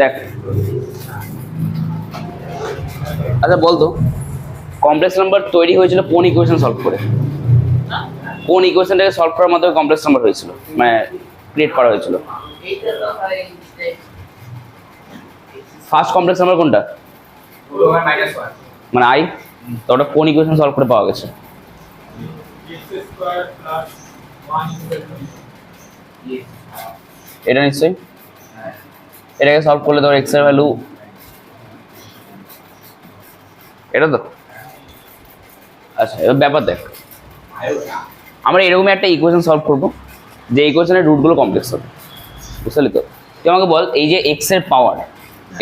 দেখ আচ্ছা বলতো কমপ্লেক্স নাম্বার তৈরি হয়েছিল কোন ইকুয়েশন সলভ করে? কোন ইকুয়েশনটাকে সলভ করার মাধ্যমে কমপ্লেক্স নাম্বার হয়েছিল, মানে ক্রিয়েট করা হয়েছিল? ফার্স্ট কমপ্লেক্স নাম্বার কোনটা? মানে আই। তো ওটা কোন ইকুয়েশন সলভ করে পাওয়া গেছে? এটা নিশ্চয়ই এটাকে সলভ করলে তোর এক্স এর ভ্যালু এটা তো। আচ্ছা এবার ব্যাপার দেখ, আমরা এরকমই একটা ইকুয়েশন সলভ করবো যে ইকুয়েশনের রুটগুলো কমপ্লেক্স হবে, বুঝলি তো? তুই আমাকে বল, এই যে এক্স এর পাওয়ার,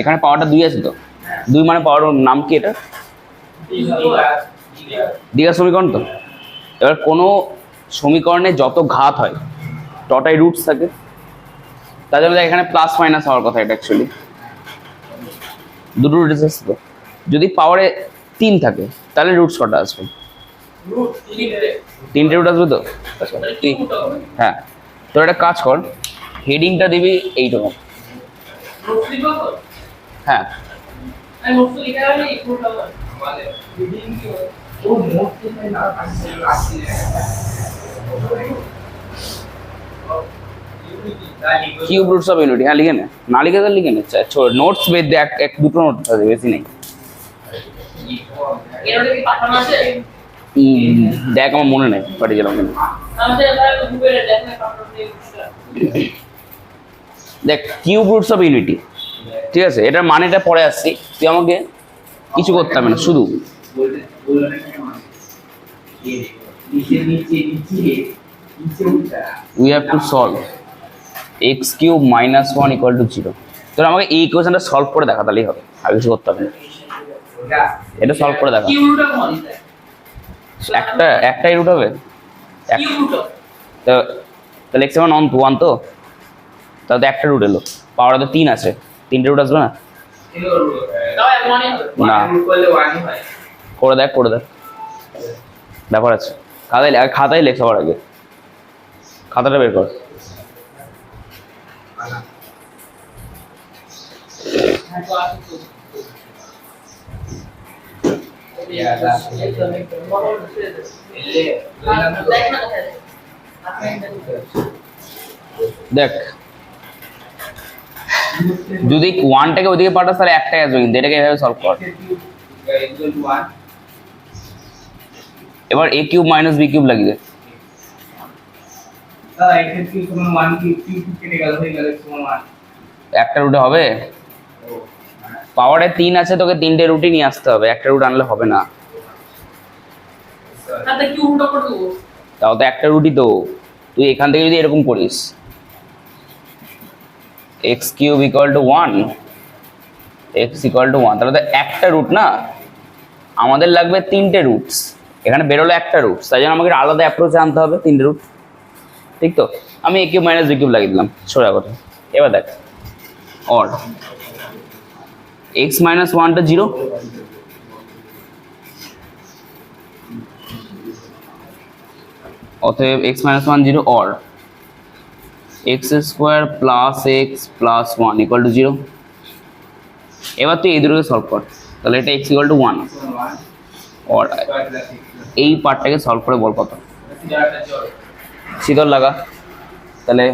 এখানে পাওয়ারটা 2 আছে তো, 2 মানে পাওয়ার নাম কি? এটা দ্বিঘাত সমীকরণ তো। এবার কোনো সমীকরণে যত ঘাত হয় ততটাই রুটস থাকে, তার জন্য এখানে প্লাস মাইনাস হওয়ার কথা। এটা অ্যাকচুয়ালি দুটো রুট আছে তো। যদি পাওয়ারে 3 থাকে তাহলে রুটস কটা আসবে? 3টে রুট আসবে তো। আচ্ছা হ্যাঁ, তো একটা কাজ কর, হেডিংটা দিবি এইটুকু। হ্যাঁ কিউব রুটস অফ ইউনিটি। হ্যাঁ লিখে নে, না লিখে তো লিখে নে, নোটস বেদ দেখ, এক দুটো নোট আছে, বেশি নেই। দেখ আমার মনে নেই পাঠিয়ে গেলাম কেন। দেখ কিউব রুটস অফ ইউনিটি, ঠিক আছে? এটার মানেটা পরে আসছি, তুই আমাকে কিছু করতে হবে না, শুধু we have to solve x cube minus 1 equal to 0। তোর আমাকে এই ইকুয়েশনটা সলভ করে দেখা, তাহলেই হবে, আর কিছু করতে হবে না। এটা সলভ করে দেখা, একটাই রুট হবে। তাহলে x এর মান 1 তো, তাহলে একটা রুট এলো, পাওয়ার তো 3 আছে, 3টে রুট আসবে না? না করে দেখ ব্যাপার আছে। খাতায় লেখ সবার আগে, খাতাটা বের কর। দেখ যদি 1টাকে ওইদিকে পাঠাস তাহলে একটাই আসবে, কিন্তু এটাকে এভাবে সলভ কর। এবার a cube minus b cube লাগিয়ে দে। একটা রুটে হবে, পাওয়ারে 3 আছে, তোকে 3টে রুটই নিয়ে আসতে হবে, একটা রুট আনলে হবে না। তাও তো একটা রুটই তো, তুই এখান থেকে যদি এরকম করিস x cube equal to 1, x equal to 1, তাহলে তো একটা রুট না, আমাদের লাগবে 3টে রুটস। এখানে বেরোলো একটা রুট, তাই জন্য আমাকে আলাদা অ্যাপ্রোচে আনতে হবে 3টে রুট, ঠিক তো? আমি a cube minus b cube লাগিয়ে দিলাম সোজা কথা। এবার দেখ অর x মাইনাস 1টা 0, অতএব x minus 1 0, or x square plus x plus 1 equal to 0। এবার তুই এই দুটোকে সলভ কর, তাহলে এটা x ইকুয়াল টু 1, অর এই পার্টটাকে সলভ করে বল কত। সিধর লাগা, তাহলে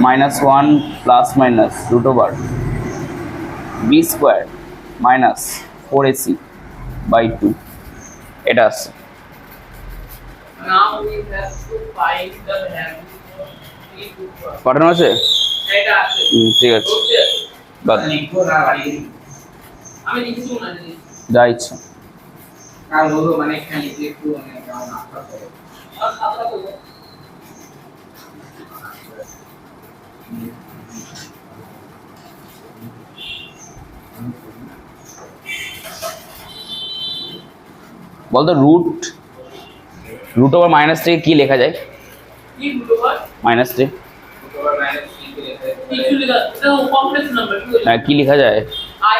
-1 plus minus root over b square minus 4ac by 2, এটা আসছে। পাঠানো আছে, ঠিক আছে, যা ইচ্ছা। বলতো রুট ওভার মাইনাস 3 কি লেখা যায়? মাইনাস 3 হ্যাঁ, কি লেখা যায়? pi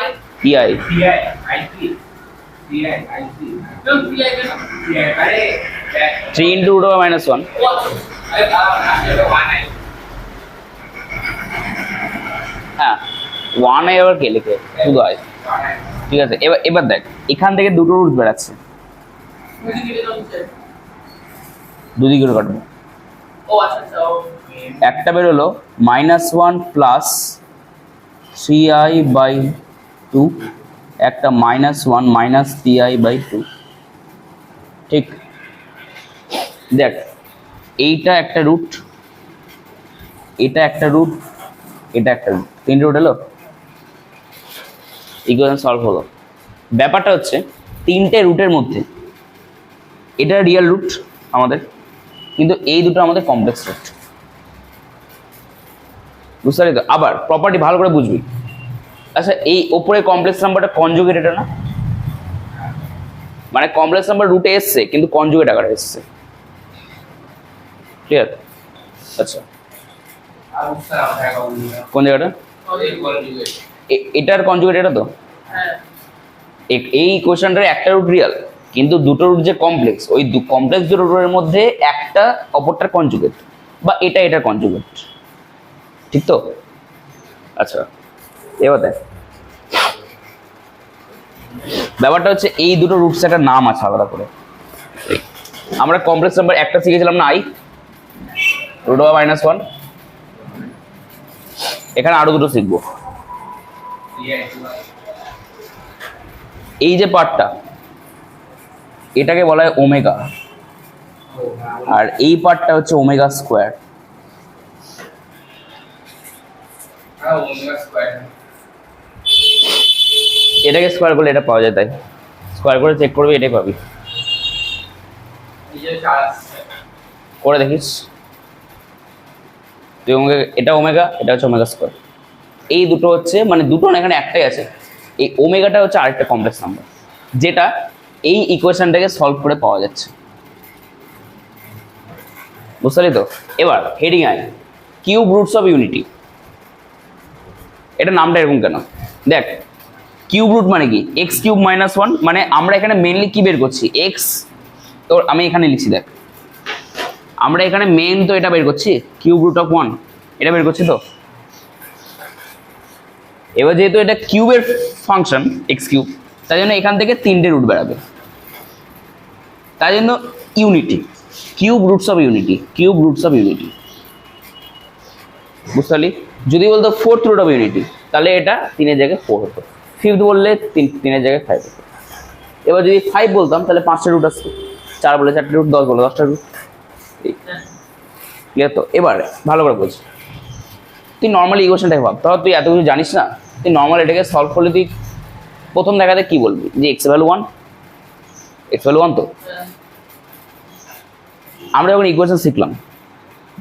3 into root over minus 1. হ্যাঁ, ওয়ান আই আবার কে লিখে শুধু আই। ঠিক আছে, এবার এবার দেখ এখান থেকে দুটো রুট বেড়াচ্ছে, দুদিকে কাটবো। একটা বেরোলো -1 প্লাস 3i/2, একটা -1 মাইনাস 3i/2। ঠিক, দেখ এইটা একটা রুট, এটা একটা রুট, এটা একটা রুট, তিনটে রুট এলো, ইকুয়েশন সলভ হলো। ব্যাপারটা হচ্ছে তিনটে রুটের মধ্যে এটা রিয়েল রুট আমাদের, কিন্তু এই দুটো আমাদের কমপ্লেক্স রুট। বুঝতে পারলি তো? আবার প্রপার্টি ভালো করে বুঝবি। আচ্ছা, এই ওপরে কমপ্লেক্স নাম্বারটা কনজুগেট এটা না, মানে কমপ্লেক্স নাম্বার রুটে এসছে কিন্তু কনজুগেট আকারে এসছে। ক্লিয়ার? আচ্ছা, কোন জায়গাটা? এটার কনজুগেট এটা তো। এই কোশ্চেনটার একটা রুট রিয়াল, কিন্তু দুটো রুট যে কমপ্লেক্স, ওই কমপ্লেক্স দুটো রুটের মধ্যে একটা অপরটার কনজুগেট, বা এটা এটার কনজুগেট। ঠিক তো? আচ্ছা, এবার দেখ ব্যাপারটা হচ্ছে এই দুটো রুটস একটা নাম আছে আলাদা করে। আমরা কমপ্লেক্স নাম্বার একটা শিখেছিলাম না, i √(-1)। এখানে আরো দুটো শিখবো। এই যে পার্টটা, এটাকে বলা হয় ওমেগা, আর এই পার্টটা হচ্ছে ওমেগা স্কোয়ার। এটাকে স্কোয়ার করলে এটা পাওয়া যায়, তাই স্কোয়ার করে চেক করবি, এটাই পাবি। করে দেখিস তুই, এটা ওমেগা, এটা হচ্ছে ওমেগা স্কোয়ার। এই দুটো হচ্ছে, মানে দুটো না, এখানে একটাই আছে। এই ওমেগাটা হচ্ছে আরেকটা কমপ্লেক্স নাম্বার, যেটা এই ইকুয়েশনটাকে সলভ করে পাওয়া যাচ্ছে। বুঝতে পারলি তো? এবার হেডিং আয় কিউব রুটস অফ ইউনিটি। এটা নামটা এরকম কেন? দেখ, কিউব রুট মানে কি? x³ - 1, মানে আমরা এখানে মেনলি কি বের করছি? এক্স। তো আমি এখানে লিখছি, দেখ আমরা এখানে মেন তো এটা বের করছি, কিউব√1 এটা বের করছি তো। এবার যেহেতু এটা কিউবের ফাংশন x³, তাই জন্য এখান থেকে তিনটে রুট বেরাবে, তাই জন্য unity, cube roots of unity, cube roots of unity. বুঝতে পারলি? যদি বলতো ফোর্থ রুট অফ ইউনিটি, তাহলে এটা 3-এর জায়গায় 4 হতো, ফিফথ বললে 3-এর জায়গায় 5 হতো। এবার যদি 5 বলতাম তাহলে 5টা রুট আসতো, 4 বলে 4টা রুট, 10 বলে 10টা রুট। ক্লিয়ার তো? এবার ভালো করে বলছি, তুই নর্মালি ইকুয়েশনটাকে ভাব, তাহলে তুই এত কিছু জানিস না, তুই নর্মাল এটাকে সলভ করলে তুই প্রথম দেখাতে কি বলবি? যে x ভ্যালু 1, x ভ্যালু 1 তো। আমরা যখন ইকুয়েশন শিখলাম,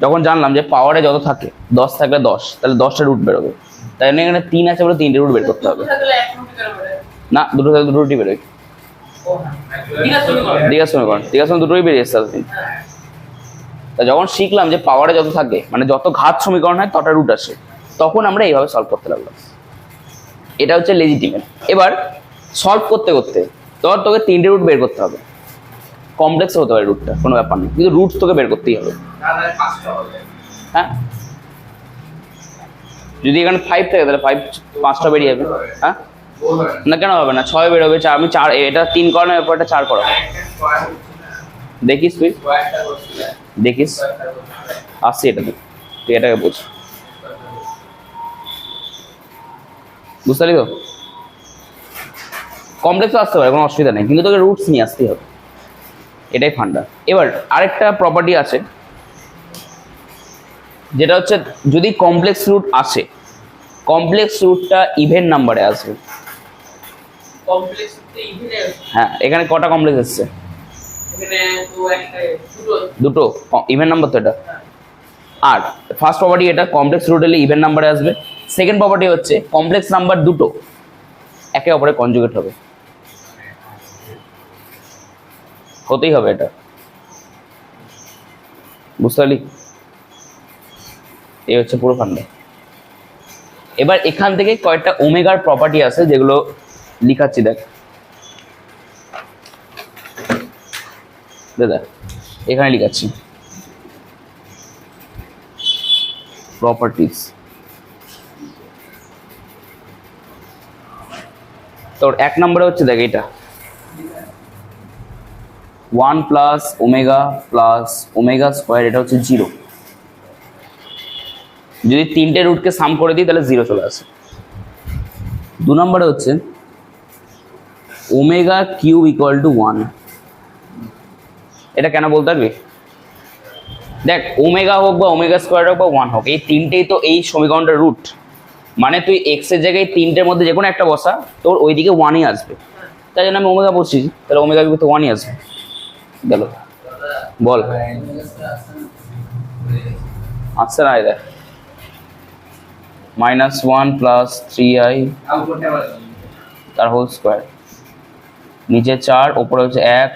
যখন জানলাম যে পাওয়ারে যত থাকে 10 থাকলে 10, তাহলে 10টা রুট বেরোবে, তাই জন্য এখানে 3 আছে বলে 3টে রুট বের করতে হবে। না, দুটো থাকলে দুটো রুটই বেরোয়। দ্বিঘাত সমীকরণ দুটোই বেরিয়ে এসছে। তা যখন শিখলাম যে পাওয়ারে যত থাকে, মানে যত ঘাত সমীকরণ হয় তত রুট আসে, তখন আমরা এইভাবে সলভ করতে লাগলাম। এটা হচ্ছে লেজিটিমেট। এবার সলভ করতে করতে তোকে 3টে রুট বের করতে হবে, কমপ্লেক্স হতে পারে রুটটা, কোনো ব্যাপার নেই, কিন্তু রুট তোকে বের করতেই হবে। হ্যাঁ, যদি এখানে 5 থাকে তাহলে 5টা বেরিয়ে যাবে। হ্যাঁ, না কেন হবে না? 6 বেরোবে, 4, আমি 4, এটা 3 করানোর ব্যাপার, এটা 4 করাবো। দেখিস তুই, দেখিস আসছি, এটা তুই এটাকে বোঝ। বুঝতে পারলি তো? কমপ্লেক্সও আসতে পারে, কোনো অসুবিধা নেই, কিন্তু তোকে রুটস নিয়ে আসতেই হবে, এটাই ফান্ডা। এবার আরেকটা প্রপার্টি আছে, যেটা হচ্ছে যদি কমপ্লেক্স রুট আসে, কমপ্লেক্স রুটটা ইভেন নাম্বারে আসবে। হ্যাঁ, এখানে কটা কমপ্লেক্স এসছে? দুটো ইভেন নাম্বার তো এটা। আর ফার্স্ট প্রপার্টি এটা, কমপ্লেক্স রুট এলে ইভেন নাম্বারে আসবে। সেকেন্ড প্রপার্টি হচ্ছে কমপ্লেক্স নাম্বার দুটো একে অপরে কনজুগেট হবে, হতেই হবে এটা। বুঝতে পারলি? এই হচ্ছে পুরো ফান্ডা। এবার এখান থেকে কয়েকটা ওমেগার প্রপার্টি আছে, যেগুলো লিখাচ্ছি, দেখ দাদা এখানে লিখাচ্ছি প্রপার্টিজ। তোর 1 নম্বরে হচ্ছে দেখ এটা 1 প্লাস ওমেগা স্কোয়ার, এটা হচ্ছে 0। যদি তিনটে রুটকে সাম করে দিই তাহলে 0 চলে আসে। 2 নম্বরে হচ্ছে ওমেগা কিউব ইকুয়াল টু 1। এটা কেন বলতে পারবি? দেখ ওমেগা হোক বা ওমেগা স্কোয়ার হোক বা 1 হোক, এই তিনটেই তো এই সমীকরণটার রুট। মানে তুই এক্স এর জায়গায় তিনটের মধ্যে যে কোনো একটা বসা, তোর ওইদিকে 1ই আসবে। তাই জন্য আমি ওমেগা বসছি, তাহলে ওমেগা কিন্তু 1ই আসবে। গেল, বল আচ্ছা না, দেখ -1 প্লাস 3i তার হোল স্কোয়ার, নিচে 4, ওপরে হচ্ছে 1।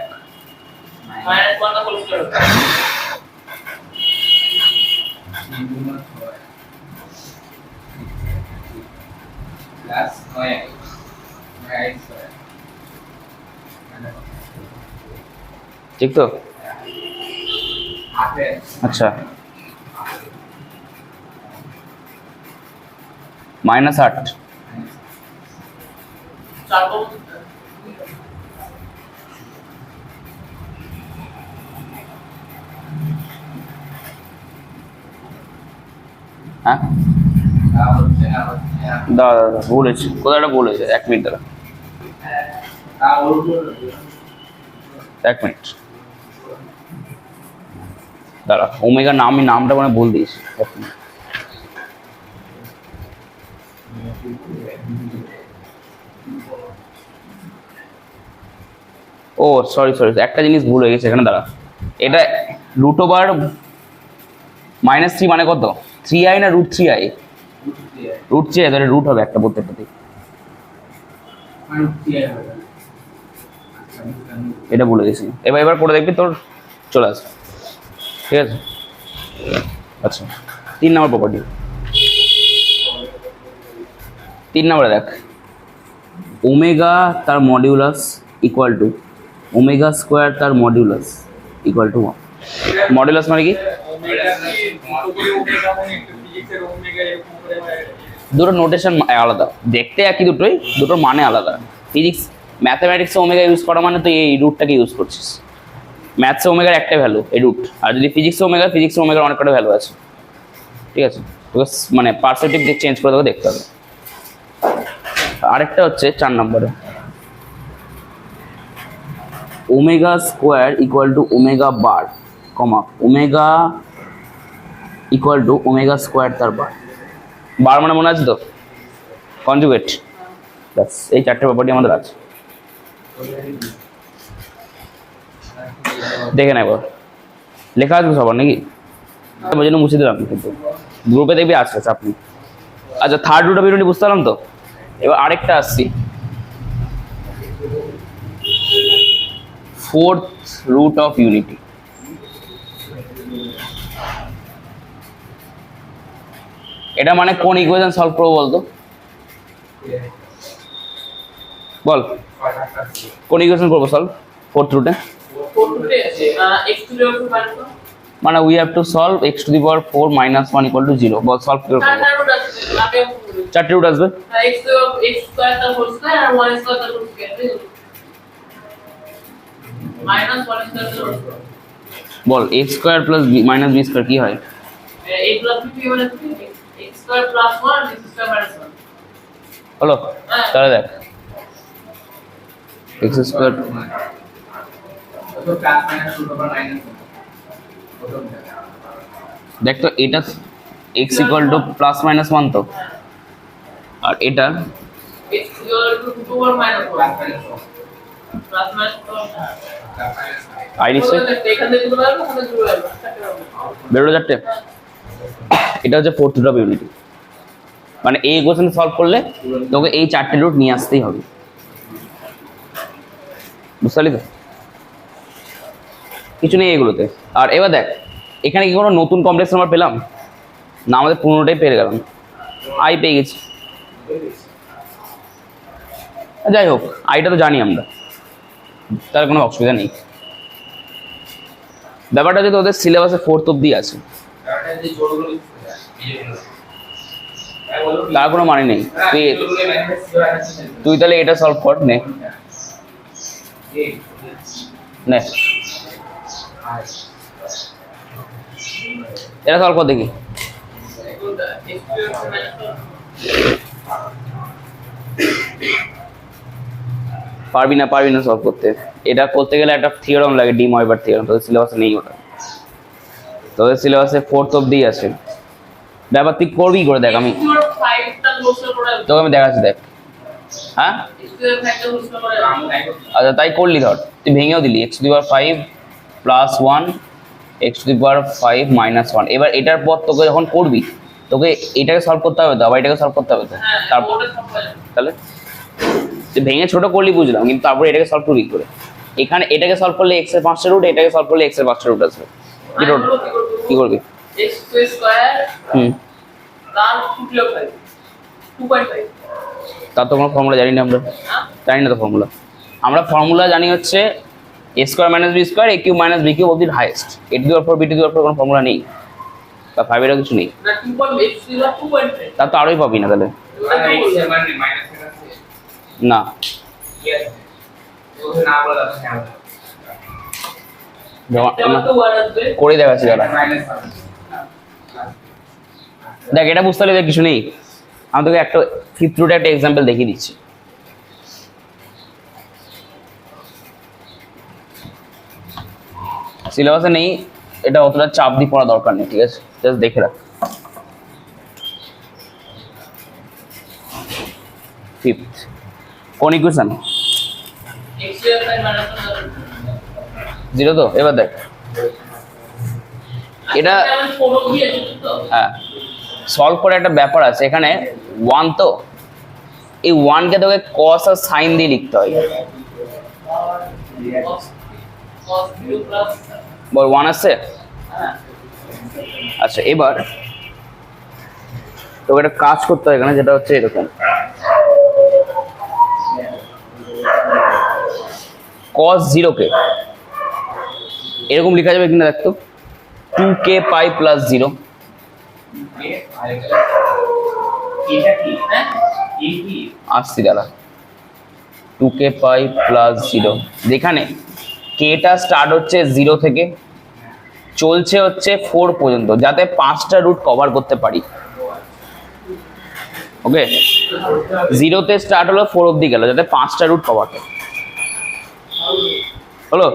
ঠিক তো? আচ্ছা, -8। হ্যাঁ দাদা ভুল হয়েছে, কোথাও একটা ভুল হয়েছে। 1 মিনিট দাঁড়া, 1 মিনিট দাঁড়া। ওমেগা নাম, আমি নামটা মানে ভুল দিয়েছি। 1 মিনিট। ও সরি, একটা জিনিস ভুল হয়ে গেছে এখানে, দাঁড়া। এটা √3 মানে কত? 3i না √3i? √3i, তাহলে রুট হবে একটা প্রত্যেকটা দিক। এটা বলে দিয়েছি। এবার পড়ে দেখবি তোর চলে আসবে, ঠিক আছে? আচ্ছা, 3 নম্বর প্রপার্টি। 3 নম্বরে দেখ ওমেগা তার modulus equal to omega square তার মডিউলাস ইকুয়াল টু 1। মডিউলাস মানে কি? দুটো নোটেশন আলাদা, দেখতে একই দুটোই, দুটোর মানে আলাদা। ফিজিক্স ম্যাথামেটিক্সে ওমেগা ইউজ করা মানে তুই এই রুটটাকে ইউজ করছিস। ম্যাথসে ওমেগার একটা ভ্যালু এই রুট, আর যদি ফিজিক্সে ওমেগার অনেক কটা ভ্যালু আছে, ঠিক আছে? তোকে মানে পার্সেপটিভ দিক চেঞ্জ করে তোকে দেখতে হবে। আরেকটা হচ্ছে 4 নম্বরে omega square equal to omega bar, comma omega equal to omega square তার বার মানে মনে আছে তো? কনজুগেট। ব্যাস, এই 4টে প্রপার্টি আমাদের আছে। দেখে নেব, লেখা আছে সবার নাকি? ওই জন্য মুছে দিলাম, কিন্তু গ্রুপে দেখবি আছে, চাপ নেই। আচ্ছা, থার্ড রুট অফ ইউনিটি বুঝতে পারলাম তো। এবার আরেকটা আসছি, 4th রুট অফ ইউনিটি। এটা মানে কোন ইকুয়েশন সলভ করবো বলতো? বল, কোন ইকুয়েশন করবো সলভ 4th রুটে? মানে we have to solve x⁴ - 1 = 0। Ball solve করে করব। 4টে রুট আসবে। বল x² + b² কি হয়? হলো, তাহলে দেখ x² দেখ তো, এটা x = +-1 তো, আর এটা আই নিশ্চয় বেরোলো 4টে। এটা হচ্ছে 4th রুট অফ ইউনিটি। মানে এই ইকুয়েশন সলভ করলে তোকে এই 4টে রুট নিয়ে আসতেই হবে, বুঝতে পারলি তো? কিছু নেই এগুলোতে। আর এবার দেখ, এখানে কি কোনো নতুন কমপ্লেক্স নাম্বার পেলাম না? আমাদের পুরোটাই পেয়ে গেলাম, আই পেয়ে গেছি। যাই হোক, আইটা তো জানি আমরা, তার কোনো অসুবিধা নেই। ব্যাপারটা যদি ওদের সিলেবাসে 4th অবধি আছে, তার কোনো মানে নেই। তুই তাহলে এটা সলভ কর, নে নে এটা সলভ কর দেখি। পারবি না সলভ করতে। এটা করতে গেলে একটা থিওরাম লাগে, ডি ময়বার থিওরাম। তোদের সিলেবাসে নেই ওটা, তোদের সিলেবাসে 4th অবধি আছে। ব্যাপার তুই করবি করে দেখ, আমি তোকে আমি দেখাচ্ছি, দেখ। হ্যাঁ আচ্ছা তাই করলি, ধর তুই ভেঙেও দিলি x⁵ প্লাস 1 x⁵ মাইনাস 1। এবার এটার পর তোকে যখন করবি তোকে এটাকে সলভ করতে হবে তো, আবার এটাকে সলভ করতে হবে তো। তারপর তাহলে তুই ভেঙে ছোট করলি বুঝলাম, কিন্তু তারপরে এটাকে সলভ করবি করে। এখানে এটাকে সলভ করলে x এর 5টা রুট, এটাকে সলভ করলে x এর 5টা রুট আসবে। কি করবি? তার তো কোনো ফর্মুলা জানি না আমরা, জানি না তো ফর্মুলা। আমরা ফর্মুলা জানি হচ্ছে a² - b² a³ - b³ of the highest. a⁴ b⁴ কোনো ফর্মুলা নেই, বা 5 এরও কিছু নেই। তা তো আরোই পাবি না তাহলে। না করে দেখাচ্ছি দাদা, দেখ এটা বুঝতে হলে কিছু নেই। আমি তোকে একটা 5th রুটে একটা এক্সাম্পল দেখিয়ে দিচ্ছি। সিলেবাসে নেই, এটা অতটা চাপ দিয়ে পড়া দরকার নেই, ঠিক আছে? জাস্ট দেখে রাখ। 5th কোন ইকুয়েশন? 0 তো। এবার দেখ এটা, হ্যাঁ সলভ করে একটা ব্যাপার আছে এখানে। 1 তো, এই 1 কে তোকে cos আর sin দিয়ে লিখতে হয়। বল 1 আসছে? আচ্ছা এবার তোকে একটা কাজ করতে হয় এখানে, যেটা হচ্ছে এরকম। cos 0 কে এরকম লেখা যাবে কিনা দেখতো, 2k পাই প্লাস 0। আসছি দাঁড়া, 2k পাই প্লাস 0, যেখানে কেটা স্টার্ট হচ্ছে 0 থেকে, চলছে হচ্ছে 4 পর্যন্ত, যাতে 5টা রুট কভার করতে পারি। ওকে, 0-তে স্টার্ট হলো, 4 অবধি গেল, যাতে 5টা রুট কভার হলো।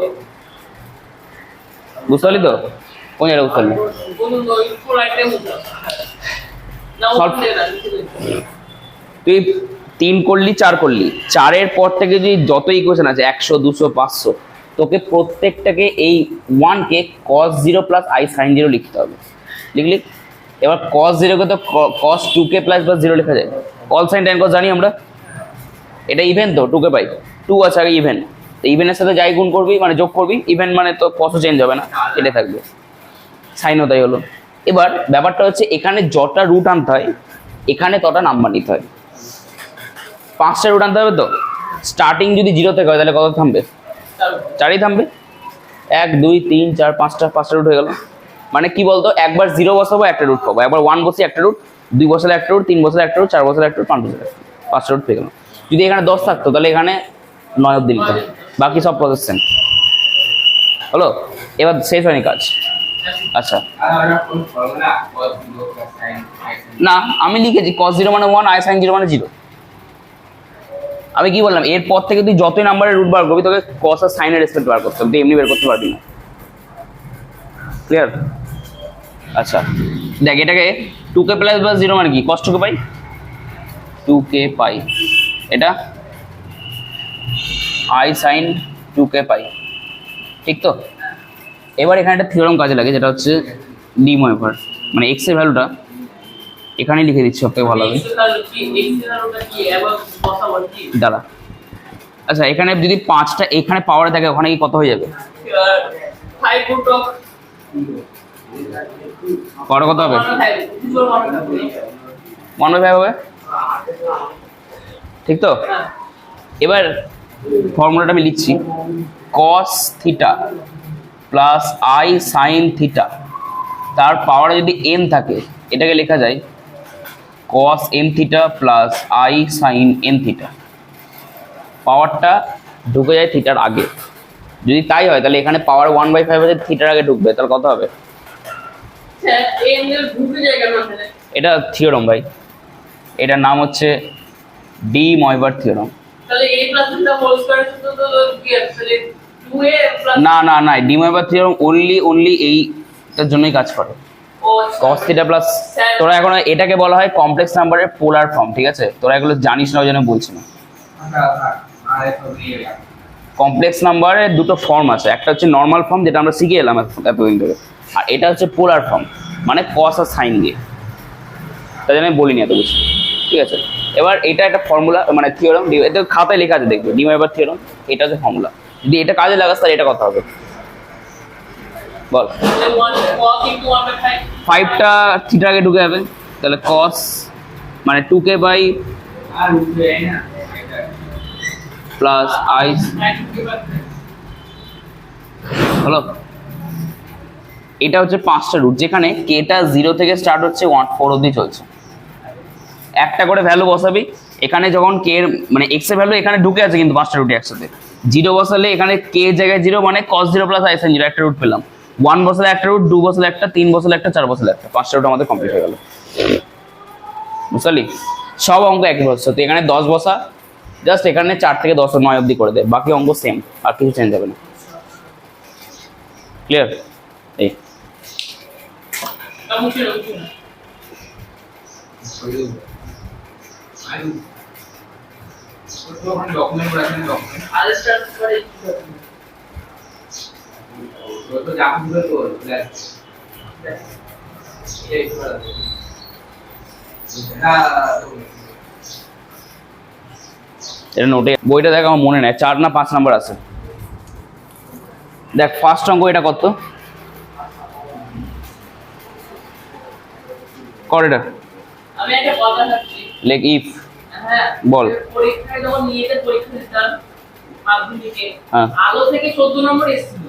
বুঝতে পারলি তো? কোন জায়গায় বুঝতে পারলি? তুই 3 করলি, 4 করলি, 4-এর পর থেকে যদি যত ইকুয়েশন আছে 100 200 500, তোকে প্রত্যেকটাকে এই 1 কে cos 0 প্লাস i sin 0 লিখতে হবে। লিখলি? এবার cos 0 কে তো cos 2k প্লাস 0 লেখা যায়। cos sin tan cos জানি আমরা, এটা ইভেন তো 2k পাই, 2 আছে আগে ইভেন, ইভেনের সাথে যাই গুণ করবি মানে যোগ করবি, ইভেন মানে তো কসও চেঞ্জ হবে না, এটা থাকবে। সাইনও তাই হলো। এবার ব্যাপারটা হচ্ছে এখানে যটা রুট আনতে হয় এখানে তটা নাম্বার নিতে হয়। 5টা রুট আনতে হবে তো। স্টার্টিং যদি 0 থেকে হয় তাহলে কত থামবে? 4ই থামবে। 1 2 3 4 5টা রুট হয়ে গেল। মানে কি বলতো, একবার 0 বসাবো একটা রুট পাবো, একবার 1 বসি একটা রুট, 2 বসালে একটা রুট, 3 বসালে একটা রুট, 4 বসালে একটা রুট, 5 বসালে একটা রুট, 5টা রুট পেয়ে গেল। যদি এখানে 10 থাকতো তাহলে এখানে 9 অব্দি লিখতে হবে, বাকি সব প্রসেস সেম হলো। এবার শেষ হয়নি কাজ। আচ্ছা না, আমি লিখেছি cos 0 মানে 1, i sin 0 মানে 0। আমি কি বললাম, এরপর থেকে তুই যতই নাম্বারের রুট বার করবি তোকে cos আর sin এর রেসপেক্ট বার করতে হবে, তুই এমনি বের করতে পারবি না। ক্লিয়ার? আচ্ছা দেখ, এটাকে 2k প্লাস 0 মানে কি, cos 2k পাই, 2k পাই, এটা i sin 2k পাই, ঠিক তো? এবার এখানে একটা থিওরাম কাজে লাগে, যেটা হচ্ছে ডি ময়ভার, মানে x এর ভ্যালুটা এখানে লিখে দিচ্ছি সবথেকে ভালো হবে। দাঁড়া, আচ্ছা এখানে যদি 5টা এখানে পাওয়ারে থাকে ওখানে কি কত হয়ে যাবে? কত কত হবে? 1/5 হবে, ঠিক তো? এবার ফর্মুলাটা আমি লিখছি, cos theta plus i sin theta, তার পাওয়ারে যদি n থাকে এটাকে লেখা যায় cos n theta plus i sin n theta. পাওয়ারটা ঢুকে যায় থিটার আগে, যদি তাই হয় তাহলে এখানে পাওয়ার 1/5 আছে, থিটার আগে ঢুকবে, তাহলে কত হবে? এটা থিওরাম ভাই, এটার নাম হচ্ছে ডি ময়বার থিওরাম। না না না, ডি ময়বার থিওরাম অনলি এইটার জন্যই কাজ করে। cos থিটা প্লাস, তোরা এখন এটাকে বলা হয় কমপ্লেক্স নাম্বারের পোলার ফর্ম, ঠিক আছে? তোরা এগুলো জানিস না ওই জন্য বলছি না। কমপ্লেক্স নাম্বারের দুটো ফর্ম আছে, একটা হচ্ছে নর্মাল ফর্ম যেটা আমরা শিখে এলাম এতদিন ধরে, আর এটা হচ্ছে পোলার ফর্ম, মানে কস আর সাইন দিয়ে। তাই জন্য আমি বলিনি এত কিছু, ঠিক আছে? এবার এটা একটা ফর্মুলা, মানে থিওরাম, এটা খাতায় লেখা আছে দেখবে, ডি ময়বার থিওরাম, এটা হচ্ছে ফর্মুলা। যদি এটা কাজে লাগাস তাহলে এটা কত হবে বল? 5টা থিটার আগে ঢুকে যাবে, তাহলে কস মানে 2k বাই প্লাস আই হলো। এটা হচ্ছে 5টা রুট, যেখানে কেটা 0 থেকে স্টার্ট হচ্ছে 4 অবধি চলছে। একটা করে ভ্যালু বসাবি, এখানে যখন কে মানে এক্স এর ভ্যালু এখানে ঢুকে আছে কিন্তু 5টা রুটে একসাথে। 0 বসালে এখানে কে জায়গায় 0 মানে cos 0 প্লাস i sin 0, একটা রুট পেলাম। 1 বসালে একটা রুট, 2 বসালে একটা, 3 বসালে একটা, 4 বসালে একটা, 5টা রুট আমাদের কমপ্লিট হয়ে গেল। বুঝলি? সব অঙ্ক একই বসছে, তো এখানে 10 বসা, জাস্ট এখানে 4 থেকে 10 9 অবধি করে দেয়, বাকি অঙ্ক সেম, আর কিছু চেঞ্জ হবে না। ক্লিয়ার? এই এটা নোটে, বইটা দেখ, আমার মনে নেই 4 না 5 নাম্বার আছে। দেখ ফার্স্ট অঙ্ক এটা কত কর, এটা আমি একটা কথা ভাবছি, লেখ ইফ, হ্যাঁ বল। পরীক্ষায় যখন নিয়েতে পরীক্ষা দিতাম মাধ্যমিকে, হ্যাঁ আলো থেকে 14 নম্বর এসেছিল,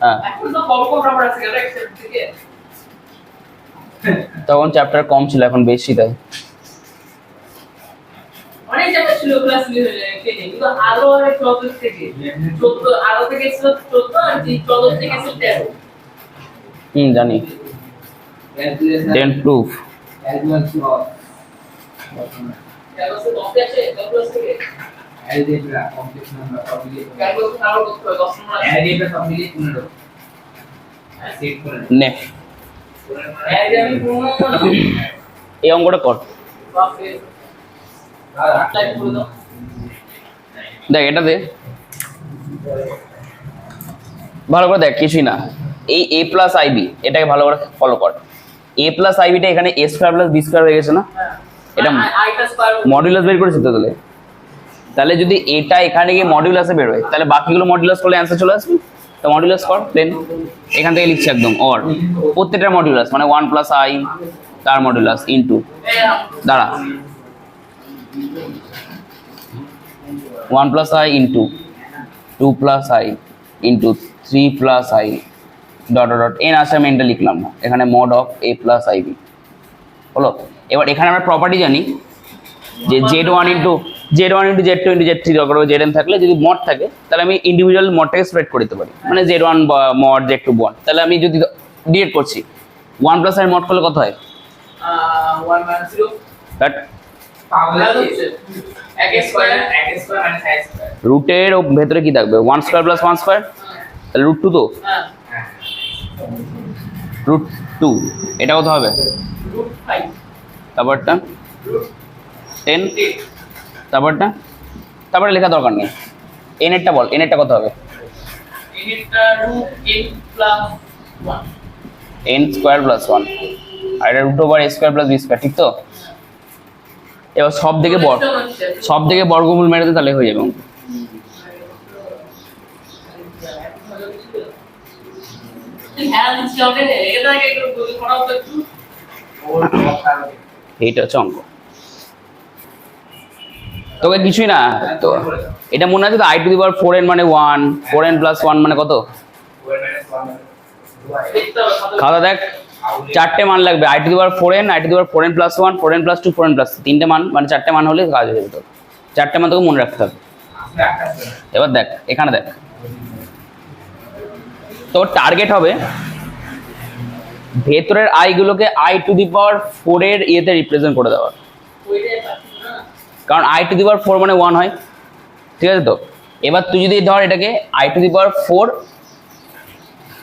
হ্যাঁ, এখন তো কম কম নাম্বার আছে কেন এক্সেপ্ট থেকে? তখন চ্যাপ্টার কম ছিল, এখন বেশি, তাই অনেক চ্যাপ্টার ছিল ক্লাস নিয়ে হয়ে যায় কিন্তু আলো আর 14 থেকে 14, আলো থেকে এসেছিল 14 আর 14 থেকে এসেছিল 13। জানি। দেন প্রুফ ক্যালকুলাস কত আছে 10 থেকে অ্যালজেব্রা কমপ্লেক্স নাম্বার সব মিলিয়ে ক্যালকুলাস নাম্বার কত হবে 10 নম্বর আছে, অ্যালজেব্রা সব মিলিয়ে 15 সেট করে নে, এই যে আমি পুরো এই অঙ্কটা কর। বাপরে টাইপ করে দাও। দেখ এটা দে, ভালো করে দেখ, কিছুই না। এই a প্লাস আইবি এটাকে ভালো করে ফলো কর। a প্লাস আইবিটা এখানে a square plus b square হয়ে গেছে না? এটা আইটা স্কয়ার মডুলাস বের করেছিস তো তাহলে? তাহলে যদি এটা এখানে গিয়ে মডুলাসে বের হয়, তাহলে বাকিগুলো মডুলাস করলে অ্যান্সার চলে আসবে। তো মডুলাস কর প্লেন, এখান থেকে লিখছি একদম, অর প্রত্যেকটা মডুলাস মানে 1 প্লাস আই তার মডুলাস ইনটু, দাঁড়া, 1 plus i into 2 plus i into 3 plus i dot dot n আসে, আমি এনটা লিখলাম না, এখানে mod of a plus ib হলো। এবার এখানে আমরা প্রপার্টি জানি যে z1 into z2 into z3 দরকার হবে, zn থাকলে যদি মড থাকে তাহলে আমি ইন্ডিভিজুয়াল মডটাকে স্প্রেড করে দিতে পারি, মানে z1 মড z2 মড। তাহলে আমি যদি ডিরেক্ট করছি 1 প্লাস আই মড করলে কত হয়? 1 - 0 বাট পাগল হচ্ছে এক স্কয়ার মানে সাই স্কয়ার, রুটের ভেতরে কি থাকবে? 1 স্কয়ার প্লাস 1 স্কয়ার, তাহলে রুট 2, তো হ্যাঁ রুট 2, এটা কত হবে? রুট 5, তারপরটা রুট 10, 8, তারপরে লেখা দরকার নেই। এন এরটা বল, এন এরটা কত হবে? এটা root n plus 1, n square plus 1, আর এটা root over a square plus b square, ঠিক তো? এবার সব থেকে বর্গমূল মেরে দে, তাহলে হয়ে যাবে। হ্যাঁ দিচ্ছি ওকে, এটা একটু পড়াও তো একটু। এইটা হচ্ছে অঙ্ক, তোকে কিছুই না তো। এটা মনে আছে তো, i to the power 4n মানে 1, 4n প্লাস 1 মানে কত? খাতা দেখ, চারটে মান লাগবে, i to the power 4n, i to the power 4n plus 1, 4n plus 2, 4n plus 3, তিনটে মান, মানে চারটে মান হলে কাজ হয়ে যেত। চারটে মান তোকে মনে রাখতে হবে। এবার দেখ এখানে দেখ, তোর টার্গেট হবে ভেতরের i গুলোকে i টু দি পাওয়ার 4 এর ইয়েতে রিপ্রেজেন্ট করে দেওয়া, ওইটাই পাচ্ছি না। কারণ i টু দি পাওয়ার 4 মানে 1 হয়, ঠিক আছে তো? এবার তুই যদি ধর এটাকে i to the power 4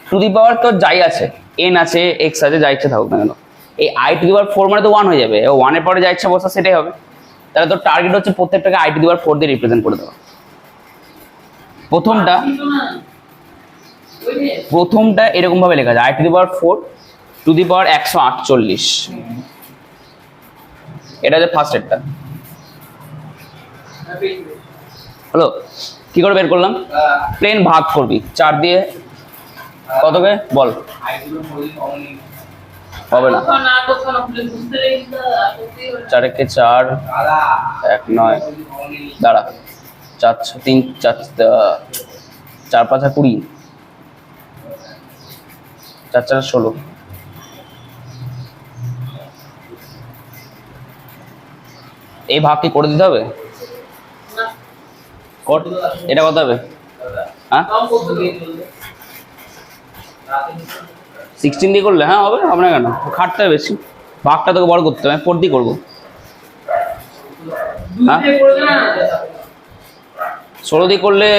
to the power তোর যাই আছে, n আছে, x আছে, যা ইচ্ছা থাকুক না কেন, এই i টু দি পাওয়ার 4 মানে তো 1 হয়ে যাবে, 1 এর পরে যা ইচ্ছা বসা সেটাই হবে। তাহলে তোর টার্গেট হচ্ছে প্রত্যেকটাকে i টু দি পাওয়ার 4 দিয়ে রিপ্রেজেন্ট করে দেওয়া। প্রথমটা পাচ্ছি তো না। ওইটাই। প্রথমটা এরকম ভাবে লেখা যায় i to the power 4 to the power 148, এটা হচ্ছে ফার্স্ট এরটা হলো। কি করে বের করলাম? প্লেন ভাগ করবি 4 দিয়ে, কতকে বল? হবে না, কোথাও না কোথাও না খুলে বুঝতে রেখে করতেই হবে। 4 একে 4, 1 9, দাঁড়া, 4 3 4 4 5 20, 4 4 16, এই ভাগ কি করে দিতে হবে? না, কর, এটা কত হবে? হ্যাঁ কম করতে হবে। 16 দিয়ে করলে হ্যাঁ হবে, হবে না কেন? খাটতে হবে বেশি, ভাগটা তোকে বড় করতে হবে, 4 দিয়ে করবো। হ্যাঁ? দুই দিয়ে করে দে না। 16 দিয়ে করলে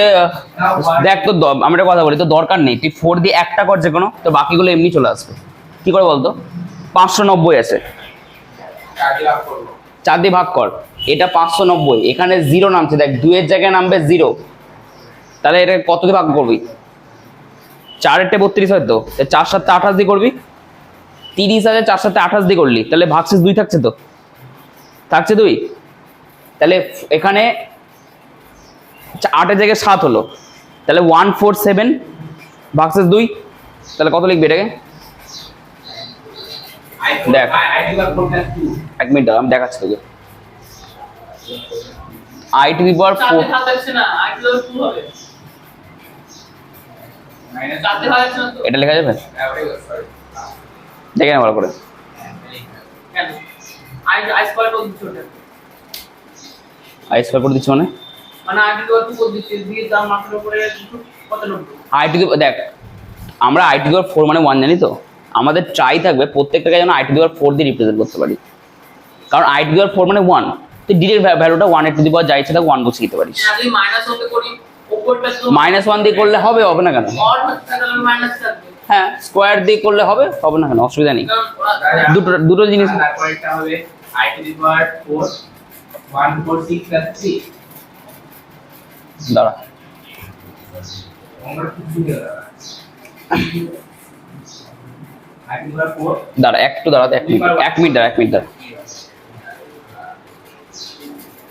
দেখ তোর আমি একটা কথা বলি, তোর দরকার নেই, তুই 4 দিয়ে একটা কর যে কোনো, তো বাকিগুলো এমনি চলে আসবে। কি করে বলতো? 590 আছে, 4 দিয়ে ভাগ কর, এটা 590, এখানে 0 নামছে, দেখ 2 এর জায়গায় নামবে 0, তাহলে এটা কত দিয়ে ভাগ করবি? 4 এর 32 হয়তো, 4 7 28 দিয়ে করবি, 30 আছে, 4 7 28 দিয়ে করলি, তাহলে ভাগশেষ 2 থাকছে, তো থাকছে 2, তাহলে এখানে 8 এর জায়গায় 7 হলো, তাহলে 147 ভাগশেষ 2, তাহলে কত লিখবি এটাকে? দেখ। এক মিনিট দাঁড়া, আমি দেখাচ্ছি তোকে। i টু দি পাওয়ার 4, চারটে ভাগ লাগছে না, আর কি হবে? 2 হবে। চারটে ভাগ লাগছে না তো। এটা লেখা যাবে? দেখে না ভালো করে। কেন? আই স্কয়ার করে দিচ্ছি ওটা। i স্কয়ার করে দিচ্ছি মানে মানে আই টু টু করে দিচ্ছি, দিয়ে দাম মাত্র করে 95। i টু দি, দেখ আমরা i টু দি পাওয়ার 4 মানে 1 জানি তো, আমাদের ট্রাই থাকবে প্রত্যেকটাকে যেন i টু দি পাওয়ার 4 দিয়ে রিপ্রেজেন্ট করতে পারি, কারণ i টু দি পাওয়ার 4 মানে 1, তুই ডিরেক্ট ভ্যালুটা 1 এর টু দি পাওয়ার যা ইচ্ছা থাক 1 বসিয়ে দিতে পারিস। যদি মাইনাস হতে করি উপরটা তো -1 দিয়ে করলে হবে, হবে না কেন? অড হচ্ছে তাহলে মাইনাস থাকবে। হ্যাঁ, স্কোয়ার দিয়ে করলে হবে, হবে না কেন? অসুবিধা নেই, দুটো জিনিস। তারপর এটা হবে i to the power 4 146 plus 3, দাঁড়া আমরা কিছু দিয়ে দাও i টু দি পাওয়ার 4 দাঁড়া একটু দাঁড়াতে, 1 মিনিট দাঁড়া, 1 মিনিট দাঁড়া।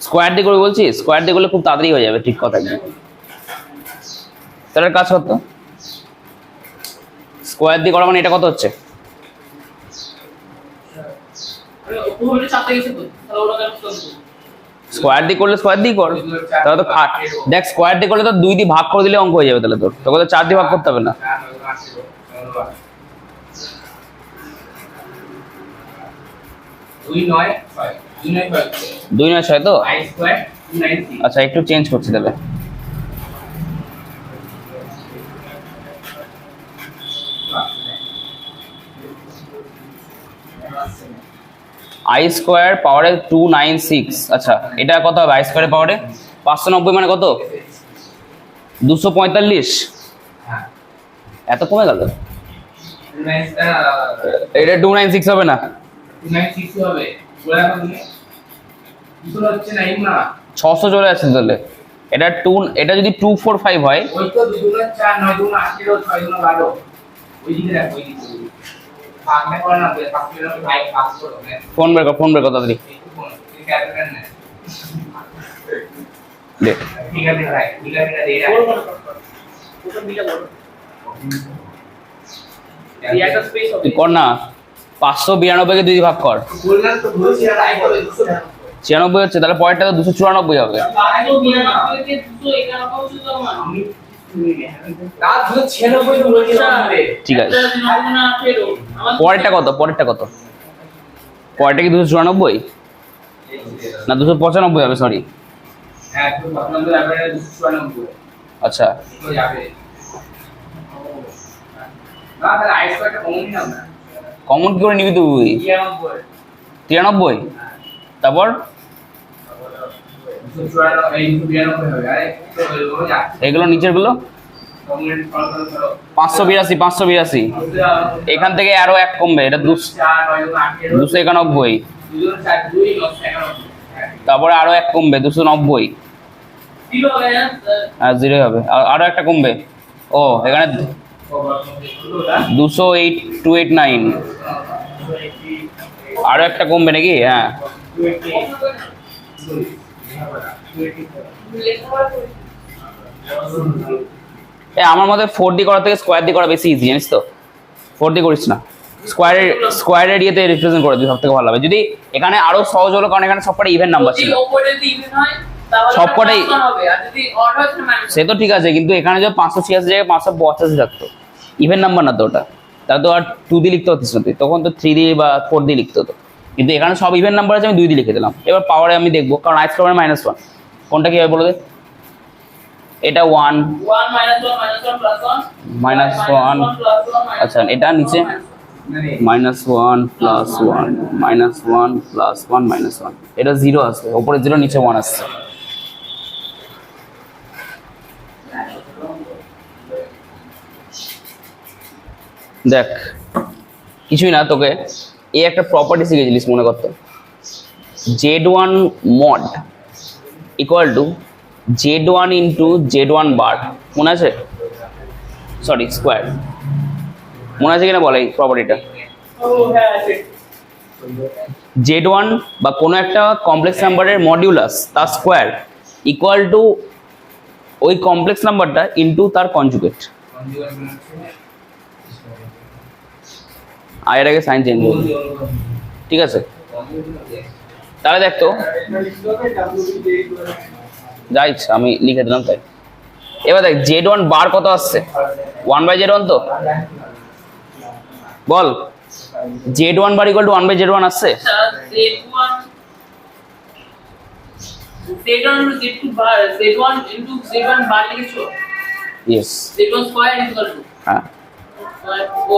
স্কোয়ার দিয়ে করে বলছি, স্কোয়ার দিয়ে করলে খুব তাড়াতাড়ি হয়ে যাবে, ঠিক কথা একদম। তাহলে কাজ করতো, স্কোয়ার দিয়ে করা মানে এটা কত হচ্ছে? উপরে চাপতে গেছে তো, তাহলে ওটা কেন করব? স্কোয়ার দিয়ে করলে স্কোয়ার দিয়ে কর, তাহলে তো দেখ স্কোয়ার দিয়ে করলে তো 2 দিয়ে ভাগ করে দিলে অঙ্ক হয়ে যাবে, তাহলে তোর তোকে তো 4 দিয়ে ভাগ করতে হবে না। 2 9 6 2 9 6 2 9 6 তো, i স্কয়ার 296 আচ্ছা একটু চেঞ্জ করছি তাহলে। i স্কোয়ার পাওয়ারে 296, আচ্ছা এটা কত হবে? i স্কোয়ারের পাওয়ারে 590 মানে কত? 245, হ্যাঁ এত কমে গেল? 296 টা এটা 296 হবে না, 296 হবে, বলে রাখো তুমি কিছু হচ্ছে না ইমনা, 600 চলে আসছে তাহলে। এটা 2, এটা যদি 245 হয়, ওই তো 2 গুণ 4 9 গুণ 8 6 গুণ 12, ওই দিকে রাখো, ওই দিকে ভাগ না করে না, 5 মিনিট ভাই পাস করো না, ফোন বের কর, ফোন বের কর তাড়াতাড়ি একটু ফোন ঠিক আছে না, দে। ঠিক আছে ভাই, ঠিক আছে দে বলবো না ওটা মিলে বলো। এই একটা স্পেস হবে। তুই কর না, 592 কে 2 দিয়ে ভাগ কর, বললাম তো বলছি আর আই হবে 96 হচ্ছে, তাহলে পরেরটা তো 294 হবে। আগে 99 কে 291 ছিল আমার। আমি তার 296 তো বলছি আমাদের ঠিক আছে। একটা নমুনা ফেরো আমার পরেরটা কত? পরেরটা কি 294 না 295 হবে? সরি, হ্যাঁ তো আপনাদের এবারে 296 আচ্ছা তো যাবে না তাহলে আইস একটা কমন নাও না কমন কি করে নিবি তুই? 93, তারপর 294 এই 292 হবে আরে তো ওই যা এগুলো নিচের গুলো কমন কল করো 582 এখান থেকে আরো এক কমবে, এটা 291, তারপরে আরো এক কমবে 290, দিল গায়া আর 0 হবে, আরো একটা কমবে, ও এখানে 28289, আরো একটা কমবে নাকি? হ্যাঁ আমার মতে 4D করার থেকে স্কোয়ার দিয়ে করা বেশি ইজি, জানিস তো? 4D করিস না, স্কোয়ারের ইয়েতে রিপ্রেজেন্ট করে দিই, সব থেকে ভালো হবে। যদি এখানে আরো সহজ হলো, কারণ এখানে সবকটা ইভেন নাম্বার ছিল, যদি ওপরে যদি ইভেন হয় তাহলে সবকটাই হবে, আর যদি অড হয় তাহলে মাইনাস। সে তো ঠিক আছে, কিন্তু এখানে যদি 586 জায়গায় 585 থাকতো, ইভেন নাম্বার না তো ওটা, তাহলে তো আর 2 দিয়ে লিখতে হতিস না তুই, তখন তো 3 দিয়ে বা 4 দিয়ে লিখতে হতো। কিন্তু এখানে সব ইভেন নাম্বার আছে, আমি 2 দিয়ে লিখে দিলাম। এবার পাওয়ারে আমি দেখবো, কারণ আইস পাওয়ারে -1 কোনটা কি হবে বলে দে। এটা 1 1 -1 -1 প্লাস 1 -1, আচ্ছা এটা নিচে -1 প্লাস 1 -1 প্লাস 1 -1, এটা 0 আসবে, উপরে 0 নিচে 1 আসছে। দেখ কিছুই না, তোকে এই একটা প্রপার্টি শিখেছিলিস মনে করতো, Z1 mod equal to Z1 into Z1 বার, মনে আছে? সরি স্কোয়ার, মনে আছে কিনা বলে এই প্রপার্টিটা? ও হ্যাঁ ঠিক। Z1 বা কোনো একটা কমপ্লেক্স নাম্বারের মডিউলাস তার স্কোয়ার ইকুয়াল টু ওই কমপ্লেক্স নাম্বারটা ইন্টু তার কনজুগেট। আর এর আগে সাইন চেঞ্জ হবে, ঠিক আছে? তাহলে দেখ তো, যা ইচ্ছা আমি লিখে দিলাম তাই। এবার দেখ Z1 বার কত আসছে? 1/Z1 তো বল, Z1 bar equal to 1/Z1 আসছে। Z1 Z2 বার Z1 into Z1 বার লিখেছো, yes, Z1 square equal to হ্যাঁ ও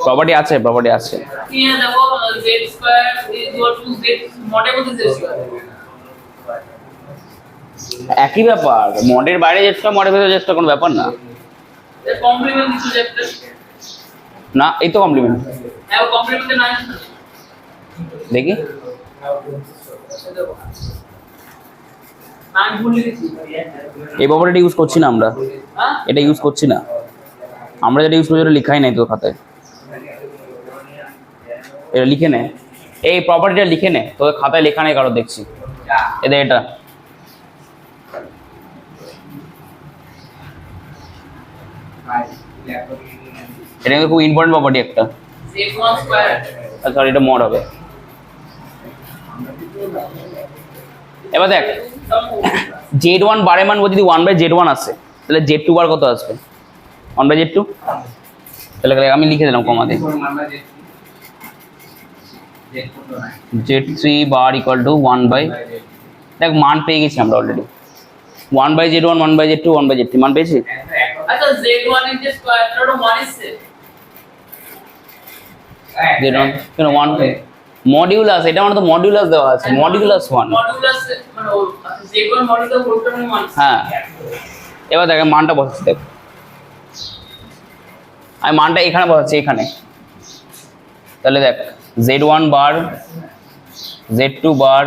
প্রপার্টি আছে, প্রপার্টি আছে। নিয়ে দেখো Z square equal to Z মডের মধ্যে Z স্কয়ার, একই ব্যাপার, মডের বাইরে যেটা মডের ভেতরে যেটা কোনো ব্যাপার না। এর কমপ্লিমেন্ট কিছু চ্যাপ্টার না এই তো কমপ্লিমেন্ট, হ্যাঁ কমপ্লিমেন্টে নাই দেখি আমি ভুল লিখেছি। এই প্রপার্টিটা ইউজ করছি না আমরা, হ্যাঁ এটা ইউজ করছি না আমরা, যেটা ইউজ করছি ওটা লেখাই নাই তো খাতায়। এটা লিখে নে, এই প্রপার্টিটা লিখে নে, তোর খাতায় লেখা নেই কারো দেখছি। এদের এটা এটা কিন্তু খুব ইম্পর্টেন্ট প্রপার্টি একটা। Z1 স্কয়ার সরি এটা মড হবে। এবার দেখ Z1 বারের মান যদি 1/Z1 আসে, তাহলে Z2 বার কত আসবে? 1/Z2, তাহলে আমি লিখে দিলাম কমা দিয়ে, Z3 বার ইকুয়াল টু 1/, দেখ মান পেয়ে গেছি আমরা অলরেডি, 1/Z1 1/Z2 1/Z3 মান পেয়েছি। আচ্ছা Z1 এর যে স্কয়ারটা ওটা 1 এসছে, Z1 কেন 1 মডিউলাস, এটা মানে তো মডিউলাস দেওয়া আছে, মডিউলাস 1। মডুলাস মানে ও Z1 মডুলাস বলতে মানে 1 হ্যাঁ এবার দেখ আমি মানটা বসাচ্ছি, দেখ আমি মানটা এখানে বসাচ্ছি, এখানে। তাহলে দেখ Z1 বার, Z2 বার,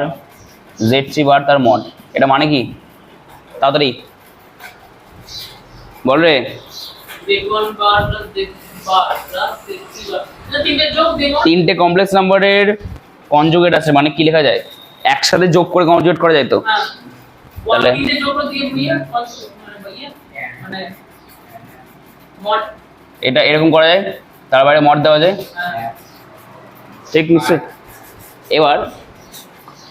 Z3 বার তার মড, এটা মানে কি তাড়াতাড়ি বল রে। Z1 বার প্লাস Z বার প্লাস Z3 বার, না তিনটে যোগ দেব, তিনটে কমপ্লেক্স নাম্বারের কনজুগেট আছে, মানে কি লেখা যায়? একসাথে যোগ করে কনজুগেট করা যায় তো। হ্যাঁ তাহলে তিনটে যোগ করে দিয়ে বুইয়া মানে ভাইয়া মানে মড, এটা এরকম করা যায়, তার বাইরে মড দেওয়া যায়, ঠিক নিশ্চয়। এবার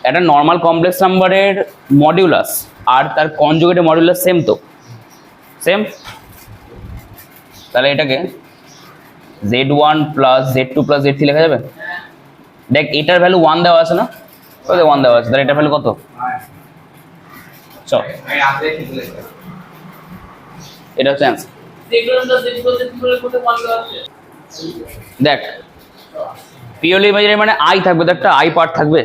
একটা নর্মাল কমপ্লেক্স নাম্বারের মডিউলাস আর তার কনজুগেটের মডিউলাস সেম তো, সেম। তাহলে এটাকে z1 plus z2 plus z3 লেখা যাবে। হ্যাঁ দেখ এটার ভ্যালু 1 দেওয়া আছে না, ওই 1 দেওয়া আছে, তাহলে এটার ভ্যালু কত? চল এই আপনি ঠিক বলেছেন। এটা হচ্ছে অ্যান্সার। সেগুলো যে বলে কোথায় বন্ধ আছে দেখ পিওরলি ইমাজিনারি মানে আই থাকবে, তো একটা আই পার্ট থাকবে,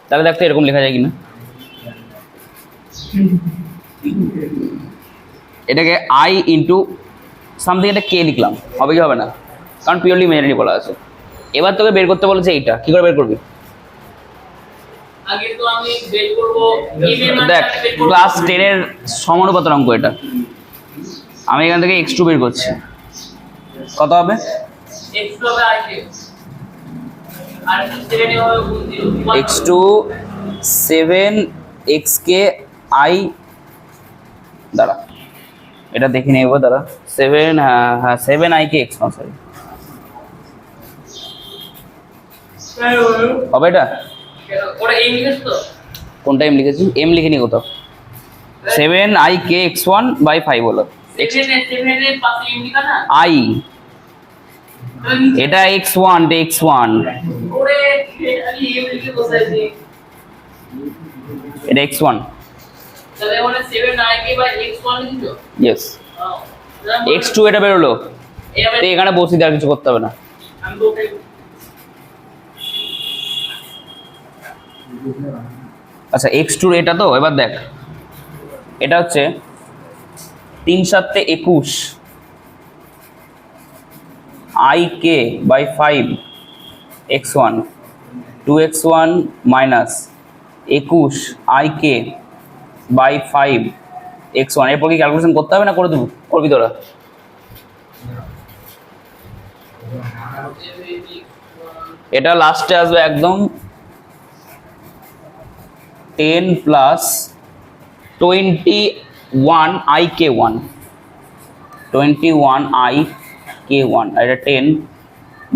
তাহলে দেখতে এরকম লেখা যায় কিনা। এটাকে আই ইন্টু সামথিং একটা কে লিখলাম, হবে কি হবে না, কারণ পিওরলি ইমাজিনারি বলা আছে। এবার তোকে বের করতে বলেছে এইটা, কি করে বের করবি? আগে তো আমি বের করব m এর মান দেখ ক্লাস 10 এর সমানুপাতের অঙ্ক এটা, আমি এখান থেকে x2 বের করছি, কত হবে? x হবে i কে আর 7 এ হবে 0 x2 7 xk i দাঁড়া এটা দেখে নেব, দাঁড়া 7 হ্যাঁ 7 i কে x না সরি হবে এটা। ওটা m লিখেছ তো কোনটা m লিখেছি? m লিখিনি কোথাও। 7 i k x1 by 5 হলো 7 এর পাশে m লিখা না i, এটা x1 এটা x1 ওরে আমি m লিখে বসাইছি এটা x1 তাহলে ওটা 7 i কে বাই x1 লিখছো ইয়েস। x2 এটা বেরোলো, তো এখানে বসি আর কিছু করতে হবে না। আমি বলতে আচ্ছা x2 এটা তো, এবার দেখ এটা হচ্ছে 3 7 21 i k by 5 x1 2x1 minus 21 i k by 5 x1, এরপর কি ক্যালকুলেশন করতে হবে না করে দেবো? করবি তোরা? এটা লাস্টে আসবে একদম 10 plus 21 i k1 21 i k1 আর এটা 10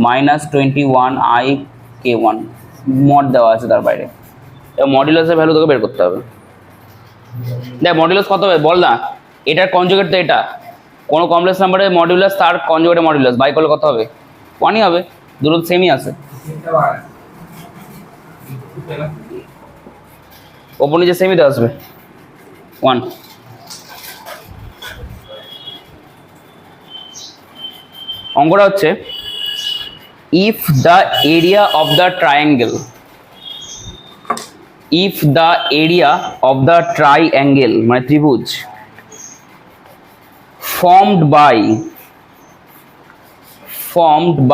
মাইনাস 21 i k1 মড দেওয়া আছে তার বাইরে। এবার মডুলাসের ভ্যালু তোকে বের করতে হবে। দেখ মডুলাস কত হবে বল না, এটার কনজুগেট তো এটা, কোনো কমপ্লেক্স নাম্বারের মডুলাস তার কনজুগেটের মডুলাস বাই করলে কত হবে? 1ই হবে, দুটো সেমই আছে, ওপর নিচে সেমই তো আসবে 1। অঙ্কটা হচ্ছে if the area of the triangle মানে ত্রিভুজ formed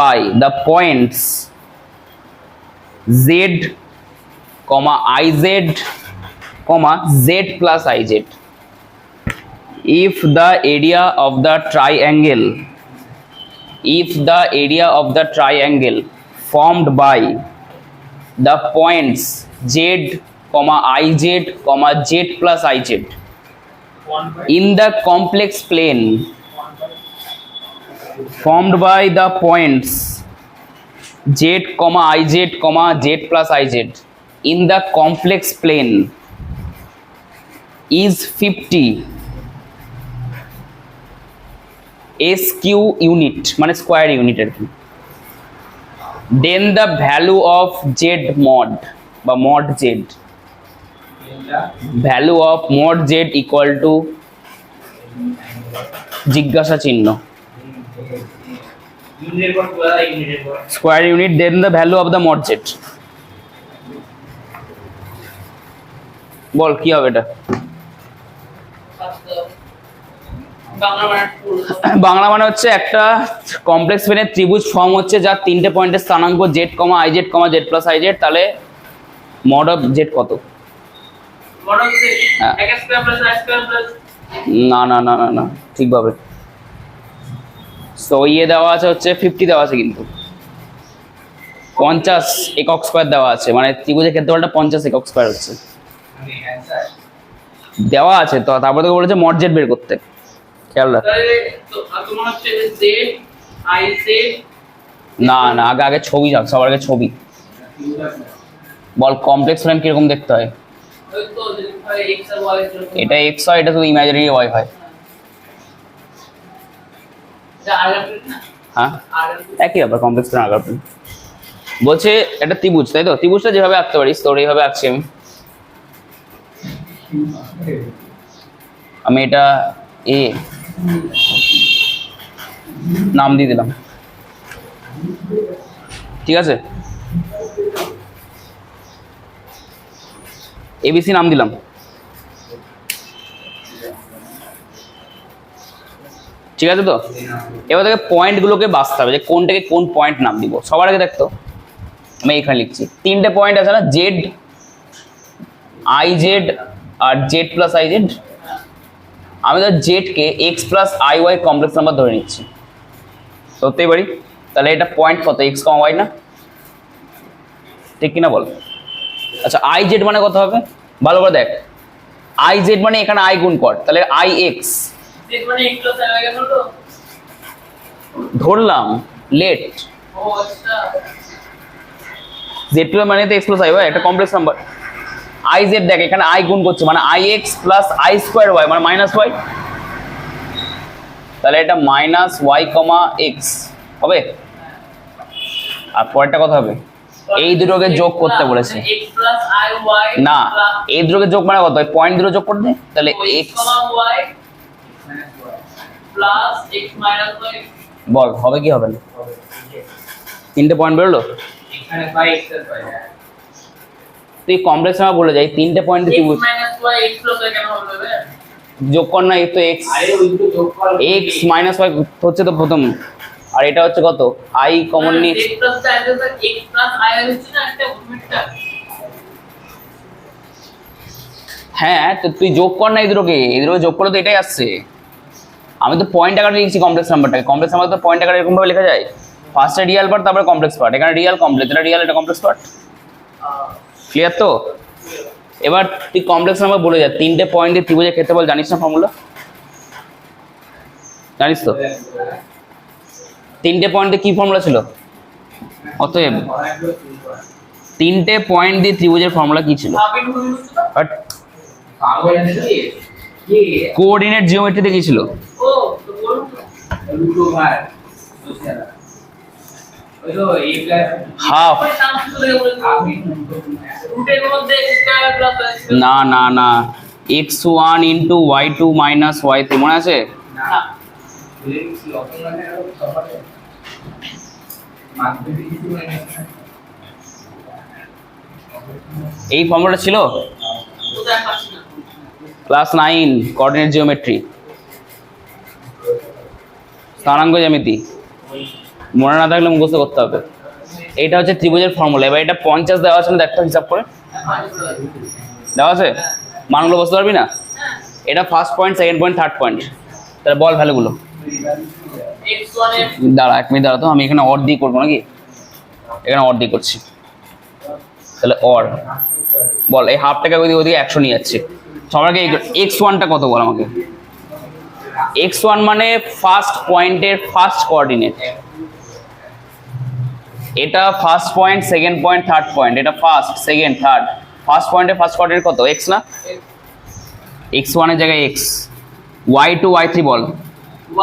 by the points z, iz, z plus iz, if the area of the triangle formed by the points z, iz, z plus iz in the complex plane formed by the points z, iz, z plus iz in the complex plane is 50 SQ unit মানে square unit আর কি, then the value of z mod বা mod z, value of mod z equal to জিজ্ঞাসা চিহ্ন ইউনিটের পর পুরো ইউনিটের পর square unit, then the value of the mod z। বল কি হবে এটা? বাংলা মানে হচ্ছে একটা কমপ্লেক্স প্লেনের ত্রিভুজ ফর্ম হচ্ছে যার তিনটে পয়েন্টের স্থানাঙ্ক z, iz, z plus iz, তাহলে mod of z কত? হ্যাঁ। না না না না না ঠিকভাবে সো ইয়ে দেওয়া আছে হচ্ছে 50 দেওয়া আছে, কিন্তু 50 একক স্কয়ার দেওয়া আছে, মানে ত্রিভুজের ক্ষেত্রফলটা 50 একক স্কয়ার হচ্ছে আমি অ্যানসার দেওয়া আছে। তো তারপরে তো বলেছে মড জেড বের করতে, খেয়াল রাখ। তোমার হচ্ছে z i z না না আগে আগে ছবি রাখ, সবার আগে ছবি বল। কমপ্লেক্স ফ্রেম কিরকম দেখতে হয়? ওই তো যদি হয় x আর y এর জন্য এটা এক্স হয়, এটা শুধু ইমাজিনারি ওয়াই হয়। এটা আগে না হ্যাঁ আগে একই ব্যাপার, কমপ্লেক্স প্লেন আগার প্লেন। বলছে একটা ত্রিভুজ, তাই তো? ত্রিভুজটা যেভাবে আঁকতে পারিস তোর এইভাবে আঁকছি আমি। আমি এটা এ নাম দিয়ে দিলাম, ঠিক আছে? এবিসি নাম দিলাম, ঠিক আছে তো? এবার থেকে পয়েন্টগুলোকে বাঁচতে হবে যে কোনটাকে কোন পয়েন্ট নাম দিব। সবার আগে দেখতো আমি এখানে লিখছি, তিনটে পয়েন্ট আছে না, জেড, আই জেড আর জেড প্লাস আই জেড। আমি তো জেডকে x plus i y complex number ধরে নিচ্ছি, ধরতেই পারি। তাহলে এটা পয়েন্ট কত, এক্স কম ওয়াই না? ঠিক কিনা বল? আচ্ছা আই জেড মানে কত হবে ভালো করে দেখ। আই জেড মানে এখানে আই গুণ কর, তাহলে আই এক্স জেড মানে x প্লাস আই গেল তো। ধরলাম, লেট। ও আচ্ছা জেড প্লাস মানে তো এক্স প্লাস আই ওয়াই, একটা কমপ্লেক্স নাম্বার। আই জেড দেখ এখানে আই গুণ করছে মানে i x plus i square y মানে মাইনাস ওয়াই, তাহলে এটা মাইনাস ওয়াই কমা এক্স হবে। আর পরেরটা কথা হবে, এই দুটোকে যোগ করতে বলেছে x প্লাস আই ওয়াই না, এই দুটোকে যোগ মানে কত, পয়েন্ট দুটো যোগ করতে, তাহলে x x y plus x minus y. বল হবে কি হবে না? তিনটে পয়েন্ট বেরোলো, এখানে বাই x এর বাই তুই কমপ্লেক্স নাম্বার বলে যাই, তিনটে পয়েন্ট x ত্রিভুজ minus y x plus y কেন হবে? যোগ কর না, এই তো এক্স, আরে ওই দুটো যোগ কর, এক্স মাইনাস ওয়াই হচ্ছে তো প্রথম, আর এটা হচ্ছে কত আই কমন নিয়ে। x plus I plus x plus I হচ্ছে না একটা উল্টা। হ্যাঁ তো তুই যোগ কর না, এই দুটোকে যোগ করলে তো এটাই আসছে। আমি তো পয়েন্ট আকারে লিখছি কমপ্লেক্স নাম্বারটাকে, কমপ্লেক্স নাম্বার তো পয়েন্ট আকারে এরকম ভাবে লেখা যায়, ফার্স্টে রিয়াল পার্ট তারপরে কমপ্লেক্স পার্ট, এখানে রিয়াল কমপ্লেক্স, এটা রিয়াল এটা কমপ্লেক্স পার্ট, ক্লিয়ার তো? এবার তুই কমপ্লেক্স নাম্বার বলে যা, তিনটে পয়েন্ট দিয়ে ত্রিভুজের ক্ষেত্রফল জানিস না ফর্মুলা? জানিস তো? তিনটে পয়েন্ট দিয়ে কি ফর্মুলা ছিল? অতএব তিনটে পয়েন্ট দিয়ে ত্রিভুজের ফর্মুলা কি ছিল? ভাবিন বুঝছো তো? বাট পাগল নাকি কি কোঅর্ডিনেট জিওমেট্রিতে কি ছিল? ও তো বলুন তো। দুটো ভাই বুঝছেন ওই তো a প্লাস হাফ। ওই নাম শুনে বলে আপনি রুটের মধ্যে স্কয়ার প্লাস না না না, x1 into y2 minus y3 মনে আছে? না লিংস লকিং মানে সবারে মাধ্যমিক কিছু মানে এই ফর্মুলা ছিল কোথায় পাচ্ছি না। ক্লাস 9 কোঅর্ডিনেট জিওমেট্রি, স্থানাঙ্ক জ্যামিতি, মনে না থাকলে মুখস্থ করতে হবে। এইটা হচ্ছে ত্রিভুজের ফর্মুলা। এবার এটা 50 দেওয়া আছে না, দেখতে হিসাব করে দেওয়া আছে, মানগুলো বুঝতে পারবি না? এটা first point, second point, third point, তাহলে বল ভ্যালুগুলো। x1 এর দাঁড়া এক মিনিট দাঁড়া তো, আমি এখানে অর দিয়ে করবো নাকি? এখানে অর দিয়ে করছি, তাহলে অর বল, এই হাফটাকে ওইদিকে 100 নিয়ে যাচ্ছে। সবার আগে x1টা কত বল আমাকে? x1 মানে ফার্স্ট পয়েন্টের ফার্স্ট কোঅর্ডিনেট, এটা first point, second point, third point, এটা ফার্স্ট সেকেন্ড থার্ড। ফার্স্ট পয়েন্টের ফার্স্ট কোঅর্ডিনেট কত? x না? x1 এর জায়গায় x, y2 y3 বল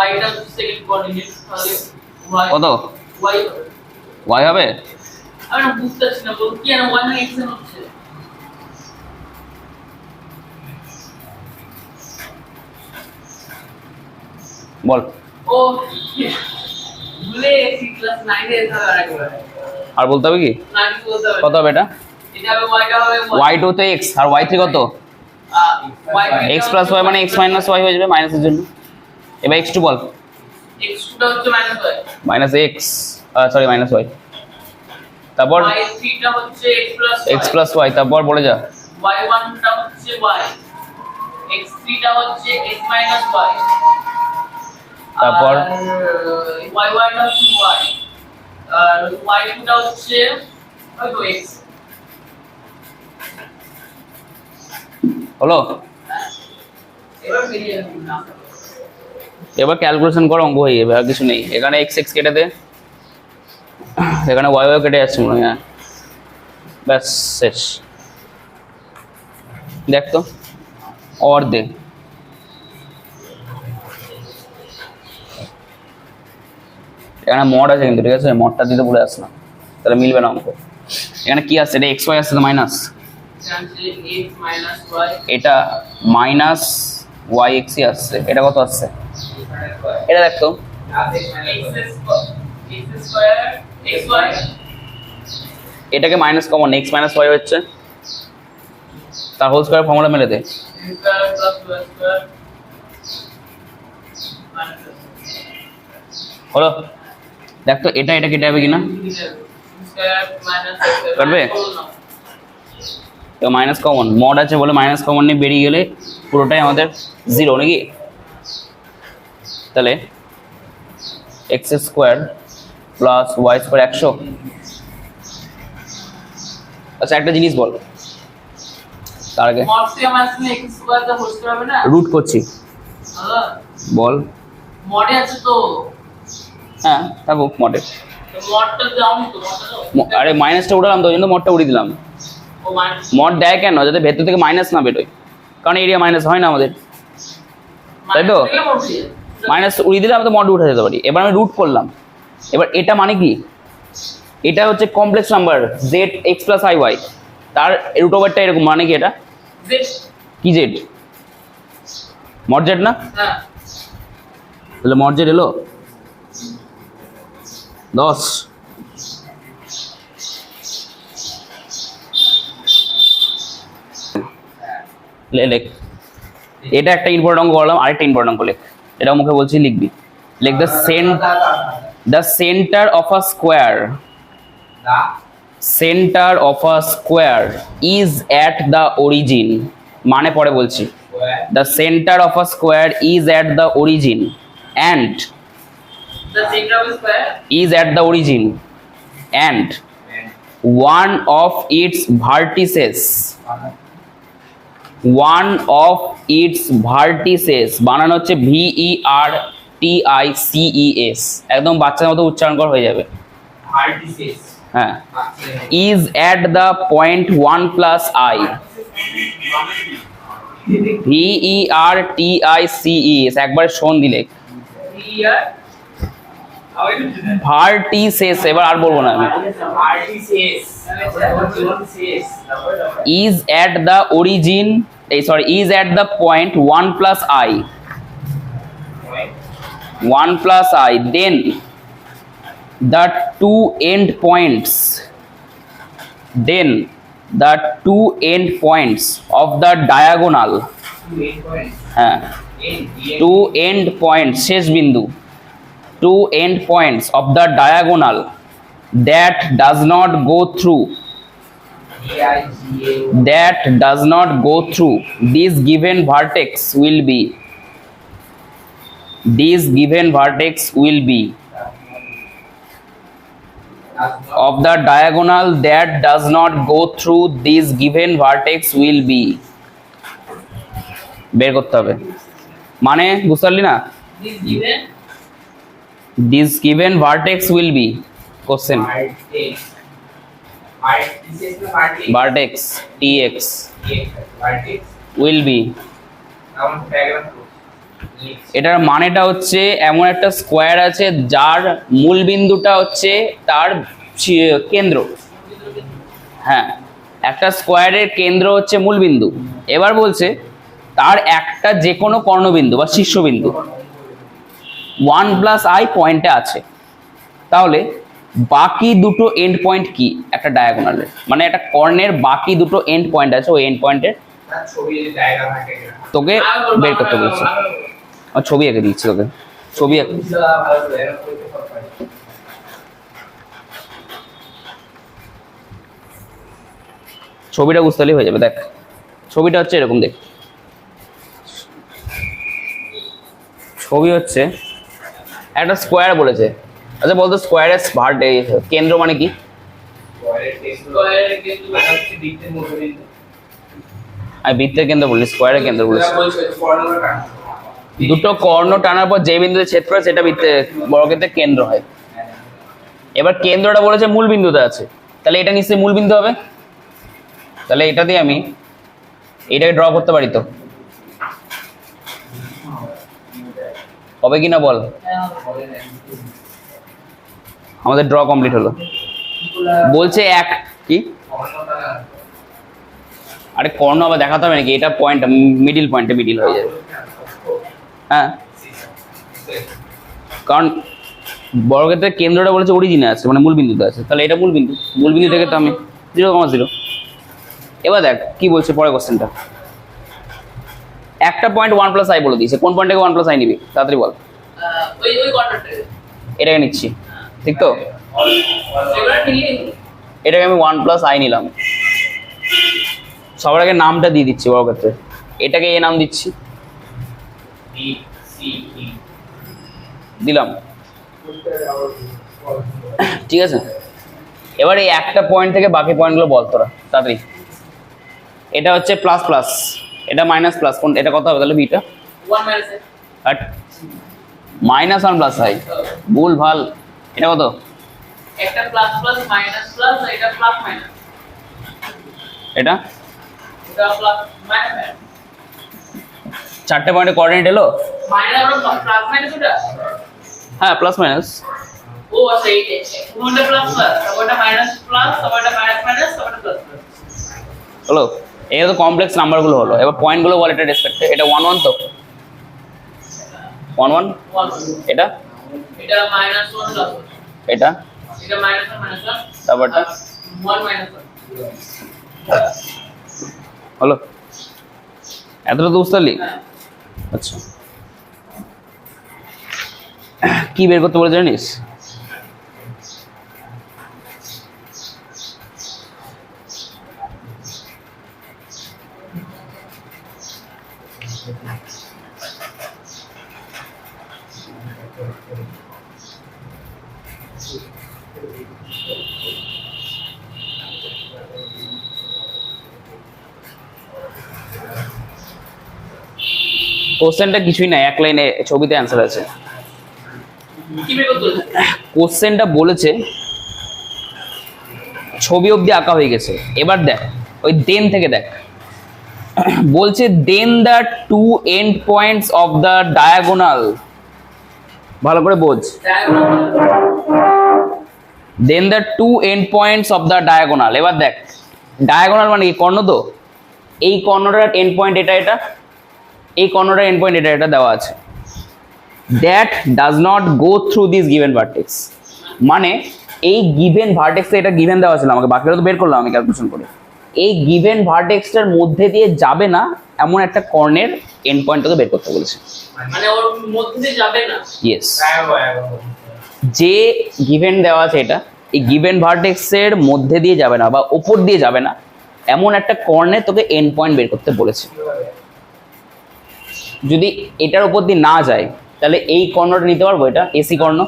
y টা সেকেন্ড কোঅর্ডিনেট, তাহলে y কত? y y হবে? আমি না বুঝতেছি না বল কি না y না x এর হচ্ছে। বল ও ভুলে গেছি ক্লাস 9 এর থাকা একবার। আর বলতে হবে কি? না কি বলতে হবে? কত হবে এটা? এটা হবে y টা হবে y2 তো x আর y3 কত? y x প্লাস y মানে x মাইনাস y হয়ে যাবে মাইনাসের জন্য। এবার x2 বল, x2 টা হচ্ছে minus y, minus x sorry minus y, তারপর y3 টা হচ্ছে x x প্লাস y, তারপর বলে যা। y1 টা হচ্ছে y, x3 টা হচ্ছে x মাইনাস y, তারপর y1 টা হচ্ছে y, আর y2 টা হচ্ছে হয়তো x। হলো? এবার বেরিয়ে না এবার ক্যালকুলেশন করো, অঙ্ক হয়ে যাবে, আর কিছু নেই। এখানে x x কেটে দে, এখানে y y কেটে যাচ্ছে মনে হয়, হ্যাঁ ব্যাস শেষ। দেখ তো অর দে, এখানে মড আছে কিন্তু, ঠিক আছে, মডটা দিতে ভুলে আস না, তাহলে মিলবে না অঙ্ক। এখানে কি আসছে, এটা এক্স ওয়াই আসছে তো মাইনাস, x minus y এটা মাইনাস ওয়াই এক্সই আসছে। এটা কত আসছে, এটা দেখতো, x square xy এটাকে minus common, x minus y হচ্ছে, তার হোল স্কোয়ার ফর্মুলা মেলে দে। square plus y square minus হলো, দেখ তো এটা এটা কেটে যাবে কিনা, square minus x square করবে? তো মাইনাস কমন, মড আছে বলে মাইনাস কমন নিয়ে বেরিয়ে গেলে পুরোটাই আমাদের জিরো নাকি। তাহলে x square plus y square 100। আচ্ছা একটা জিনিস বল তার আগে, mod से हमारे से x square का होल स्क्वायर হবে না রুট করছি, দাদা বল। মডে আছে তো, হ্যাঁ থাকুক মডে, তো মডটা দাও তো মডটা দাও আরে মাইনাসটা উঠালাম তো, ওই জন্য মডটা উড়িয়ে দিলাম। ও মাইনাস মড দেয় কেন, যাতে ভেতর থেকে মাইনাস না বেরোয়, কারণ এরিয়া মাইনাস হয় না আমাদের, তাই তো? মাইনাস উড়িয়ে দিলে আমি তো মড উঠে যেতে পারি। এবার আমি রুট করলাম, এবার এটা মানে কি, এটা হচ্ছে complex number z x plus i y, তার রুট ওভারটা এরকম, মানে কি এটা কি জেড, মড জেড না, হ্যাঁ তাহলে মড জেড এলো 10। লেখ, এটা একটা ইম্পর্টেন্ট অঙ্ক করলাম, আরেকটা ইম্পর্টেন্ট অঙ্ক লেখ, এটা মুখে বলছি লিখবি। লেখ the center of a square, center of a square is at the origin, মানে পরে বলছি, the center of a square is at the origin and the center of the square is at the origin and one of its vertices, one of its vertices বানানো হচ্ছে VERTICES, একদম বাচ্চার মতো উচ্চারণ করা হয়ে যাবে, vertices হ্যাঁ, is at the point 1 plus I, VERTICES, একবার শোন দিলে here ভার্টিসেস, এবার আর বলবো না আমি, vertices is at the origin, is at the point 1 plus I, 1 plus I, then the two end points, then the two end points of the diagonal, হ্যাঁ, two end points, শেষ বিন্দু, two end points of the diagonal that does not go through, that does not go through this given vertex will be, this given vertex will be of the diagonal that does not go through this given vertex will be, বের করতে হবে, মানে বুঝতে পারলি না, this given this given vertex will be, question, vertex tx will be, এটার মানেটা হচ্ছে এমন একটা স্কোয়ার আছে যার মূল বিন্দুটা হচ্ছে তার কেন্দ্র, হ্যাঁ, একটা স্কোয়ারের কেন্দ্র হচ্ছে মূল বিন্দু, এবার বলছে তার একটা যে কোনো কর্ণবিন্দু বা শীর্ষবিন্দু 1 প্লাস আই পয়েন্টে আছে, তাহলে বাকি দুটো এন্ড পয়েন্ট কি, একটা ডায়াগোনালের, মানে একটা কর্ণের বাকি দুটো এন্ড পয়েন্ট আছে, ওই এন্ড পয়েন্টের তোকে বের করতে বলছে। আর ছবি এঁকে দিচ্ছি তোকে, ছবি ছবিটা বুঝতে হলেই হয়ে যাবে। দেখ ছবিটা হচ্ছে এরকম, দেখ ছবি হচ্ছে একটা স্কোয়ার বলেছে, আচ্ছা বলতো স্কোয়ারের কেন্দ্র মানে কি, আমি বৃত্তের কেন্দ্র বলি, স্কোয়ারের কেন্দ্র বলেছি, দুটো কর্ণ টানার পর যে বিন্দুতে ছেদ করে সেটা বৃত্তের বর্গক্ষেত্রের কেন্দ্র হয়। এবার কেন্দ্রটা বলেছে মূল বিন্দুতে আছে, তাহলে এটা নিশ্চয়ই মূল বিন্দু হবে, তাহলে এটা দিয়ে আমি এটাকে ড্র করতে পারি, তো হবে কিনা বল, আমাদের ড্র কমপ্লিট হলো। বলছে এক কি আরে কর্ণ আবার দেখাতে হবে নাকি? এটা পয়েন্ট মিডিল পয়েন্টে মিডিল হয়ে যাবে। হ্যাঁ, কারণ বর্গক্ষেত্রের কেন্দ্রটা বলেছে অরিজিনে আছে, মানে মূল বিন্দুতে আছে, তাহলে এটা মূল বিন্দু, মূল বিন্দু থেকে তো আমি 0,0। এবার দেখ কি বলছে পরের কোশ্চেনটা। একটা পয়েন্ট 1 প্লাস আই বলে দিয়েছে, কোন পয়েন্ট থেকে 1 প্লাস আই নিবি তাড়াতাড়ি বল। ওই কন্ট্রাক্টে এটাকে নিচ্ছি, ঠিক তো? এবার নিয়ে এটাকে আমি 1 প্লাস আই নিলাম। সবার আগে নামটা দিয়ে দিচ্ছি বর্গক্ষেত্রে, এটাকে এ নাম দিচ্ছি, বি সি ই দিলাম, ঠিক আছে? এবার এই একটা পয়েন্ট থেকে বাকি পয়েন্টগুলো বল তোরা তাড়াতাড়ি। এটা হচ্ছে প্লাস প্লাস, এটা মাইনাস প্লাস, কোন এটা কত হবে তাহলে? Beta 1 minus but -1 plus I, ভুল ভাল। এটা কত? একটা প্লাস প্লাস মাইনাস প্লাস, এটা প্লাস মাইনাস, এটা এটা প্লাস মাইনাস, চারটে পয়েন্টে কোঅর্ডিনেট এলো। মাইনাস আর প্লাস মাইনাস ওটা। হ্যাঁ, প্লাস মাইনাস। ও আচ্ছা, এইটা কোনটা প্লাস প্লাস, ওটা মাইনাস প্লাস, ওটা মাইনাস মাইনাস, ওটা প্লাস প্লাস হলো। এটা তো কমপ্লেক্স নাম্বারগুলো হলো। এবার পয়েন্টগুলো বল এটা রেসপেক্টে। এটা 1 1 তো 1 1। 1 এটা এটা মাইনাস 1 প্লাস 1, এটা এটা মাইনাস 1 মাইনাস 1, তারপরটা 1 মাইনাস 1 হলো। এতটা তো বুঝতে পারলি? হ্যাঁ। আচ্ছা, কি বের করতে বলে জানিস? কোশ্চেনটা কিছুই না, এক লাইনে ছবিতে অ্যান্সার আছে। কি বের করতে হচ্ছে? কোশ্চেনটা বলেছে ছবি অবধি আঁকা হয়ে গেছে, এবার দেখ ওই দেন থেকে দেখ। বলছে then the two end points of the diagonal, ভালো করে বোঝ। Then the two end points of the diagonal. এবার দেখ ডায়াগোনাল মানে কি? কর্ণ তো। এই কর্ণটার এন্ড পয়েন্ট এটা এটা, এই কর্ণটার এন্ড পয়েন্ট এটা এটা দেওয়া আছে। That does not go through this given vertex, মানে এই গিভেন ভার্টেক্সে এটা গিভেন দেওয়া ছিল আমাকে, বাকিটা তো বের করলাম আমি ক্যালকুলেশন করে। এই গিভেন ভার্টেক্সটার মধ্যে দিয়ে যাবে না এমন একটা কর্ণের এন্ড পয়েন্টটাকে বের করতে বলেছে। মানে ওর মধ্যে দিয়ে যাবে না। ইয়েস, যে গিভেন দেওয়া আছে এটা, এই গিভেন ভার্টেক্সের মধ্যে দিয়ে যাবে না বা ওপর দিয়ে যাবে না এমন একটা কর্ণে তোকে এন্ড পয়েন্ট বের করতে বলেছে। যদি এটার উপর দিয়ে না যায় তাহলে এই কর্ণটা নিতে পারবো, এটা এসি কর্ণ,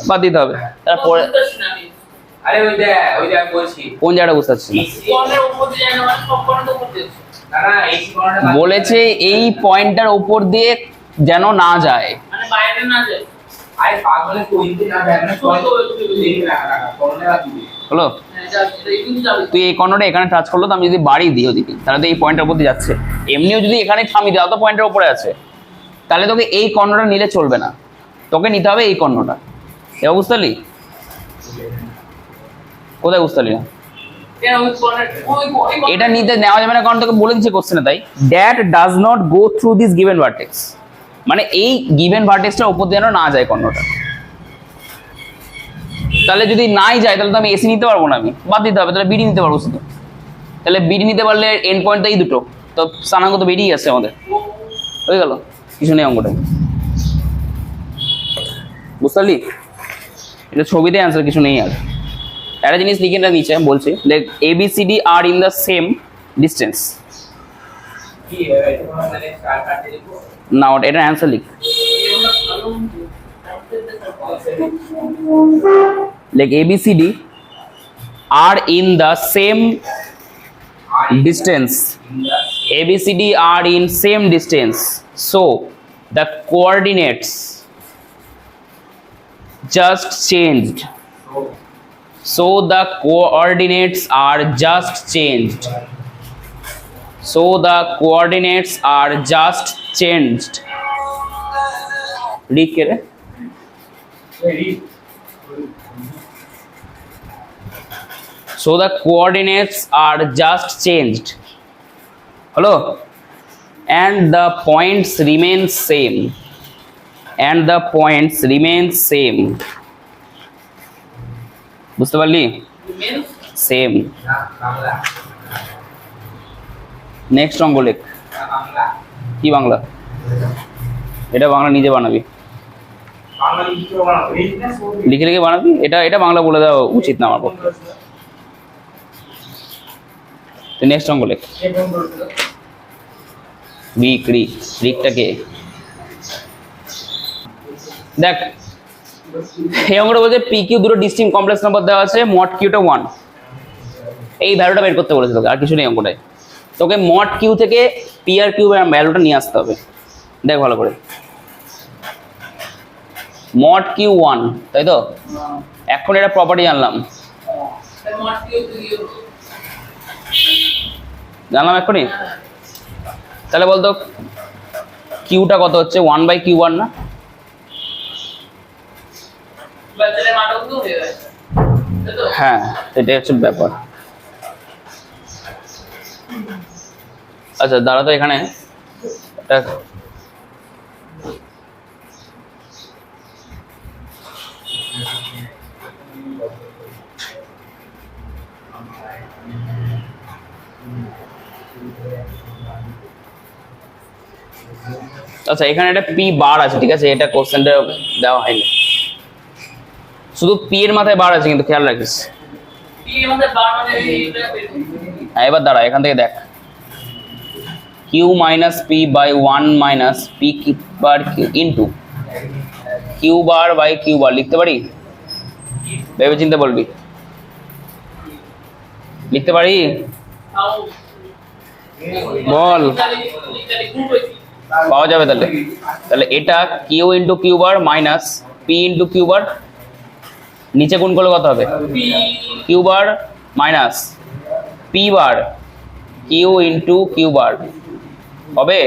বাদ দিতে হবে। তারপরে আরে ওই দেখ বলছি কোন জায়গাটা বুঝতে পারছি না। কর্ণের উপর দিয়ে যায় না, মানে সব কর্ণের উপর দিয়ে যাচ্ছে। না না এই কোণটা বলেছে এই পয়েন্টটার উপর দিয়ে যেন না যায়। মানে বাইরে না যায়। আরে পাগলে কোন দিন না যায় না, তুই রাখা কোণে রাখবি হলো। হ্যাঁ, যাচ্ছে, এটা কিন্তু যাবে। তুই এই কর্ণটা এখানে টাচ করলো, তো আমি যদি বাড়ি দিই ওদিকে তাহলে তো এই পয়েন্টের উপর দিয়ে যাচ্ছে। এমনিও যদি এখানে থামি দেওয়া তো পয়েন্টের উপরে আছে, তাহলে তোকে এই কর্ণটা নিলে চলবে না, তোকে নিতে হবে এই কর্ণটা। এবার বুঝতে পারলি? কোথায় বুঝতে পারলি না? কেন ওই কর্ণের ওই এটা নিতে নেওয়া যাবে না কারণ তোকে বলে দিচ্ছে কোশ্চেনে, তাই that does not go through this given vertex, মানে এই গিভেন ভার্টেক্সটার উপর দিয়ে যেন না যায় কর্ণটা। তাহলে যদি নাই যায় তাহলে তো আমি এসি নিতে পারবো না, আমি বাদ দিতে হবে, তাহলে বিডি নিতে পারবো শুধু। তাহলে বিডি নিতে পারলে এন্ড পয়েন্ট তো এই দুটো, তো স্থানাঙ্ক তো বেরিয়ে আসছে আমাদের, হয়ে গেল, কিছু নেই অঙ্কটা। বুঝতে পারলি? এটা ছবিতে অ্যান্সার, কিছু নেই আর। একটা জিনিস লিখে নিচে আমি বলছি, লাইক ABCD আর ইন দ্য সেম ডিস্টেন্স। কি এটা মানে স্টার কাটতে দিব না, ওটা এটা অ্যান্সার লিখ, like ABCD are in the same distance. ABCD are in same distance, so the coordinates just changed. So the coordinates are just changed. So the coordinates are just changed. Read kere? Read. So the coordinates are just changed. Hello? And the points remain same. And the points remain same. বুঝতে পারলি? Remains same. Bangla next অঙ্ক লেখ। বাংলা কি বাংলা? এটা বাংলা নিজে বানাবি, বাংলা লিখতে বানাবো এই না সব লিখে লিখে বানাবি। এটা এটা বাংলা বলে দেওয়া উচিত না আমার পক্ষে। তো নেক্সট অঙ্ক লেখ। এবং বলছিল রিক রিক রিকটাকে দেখ, এই অঙ্কটা বলছে পি কিউ দুটো ডিস্টিংক্ট কমপ্লেক্স নাম্বার দেওয়া আছে, মড কিউটা 1। এই ভ্যালুটা বের করতে বলেছে তোকে, আর কিছু নেই অঙ্কটায়। তোকে মড কিউ থেকে পি আর কিউ ভ্যালুটা নিয়ে আসতে হবে। দেখ ভালো করে, মড কিউ 1, তাই তো? এখন এটা প্রপার্টি জানলাম, mod q to u জানলাম এক্ষুনি। তাহলে বলতো কিউটা কত হচ্ছে? 1/q1 না? বাজারে মাটাও তো হয়ে গেছে তাই তো হ্যাঁ, এটাই হচ্ছে ব্যাপার। আচ্ছা দাঁড়া তো, এখানে একটা আচ্ছা এখানে একটা পি বার আছে, ঠিক আছে? এটা কোশ্চেনটা দেওয়া হয়নি, শুধু পি এর মাথায় বার আছে, কিন্তু খেয়াল রাখিস। p এর মধ্যে বার মানে এইটা বের হ্যাঁ এবার দাঁড়া, এখান থেকে দেখ, q minus p by 1 minus p bar q into q bar by q bar লিখতে পারি? ভেবে চিন্তে বলবি, লিখতে পারি? তাও বল, লিটারি গ্রুপ হইছে পাওয়া যাবে তাহলে। তাহলে এটা q into q bar minus p into q bar, নিচে গুণ করলে কত হবে? p q bar minus p bar q into q bar হবে।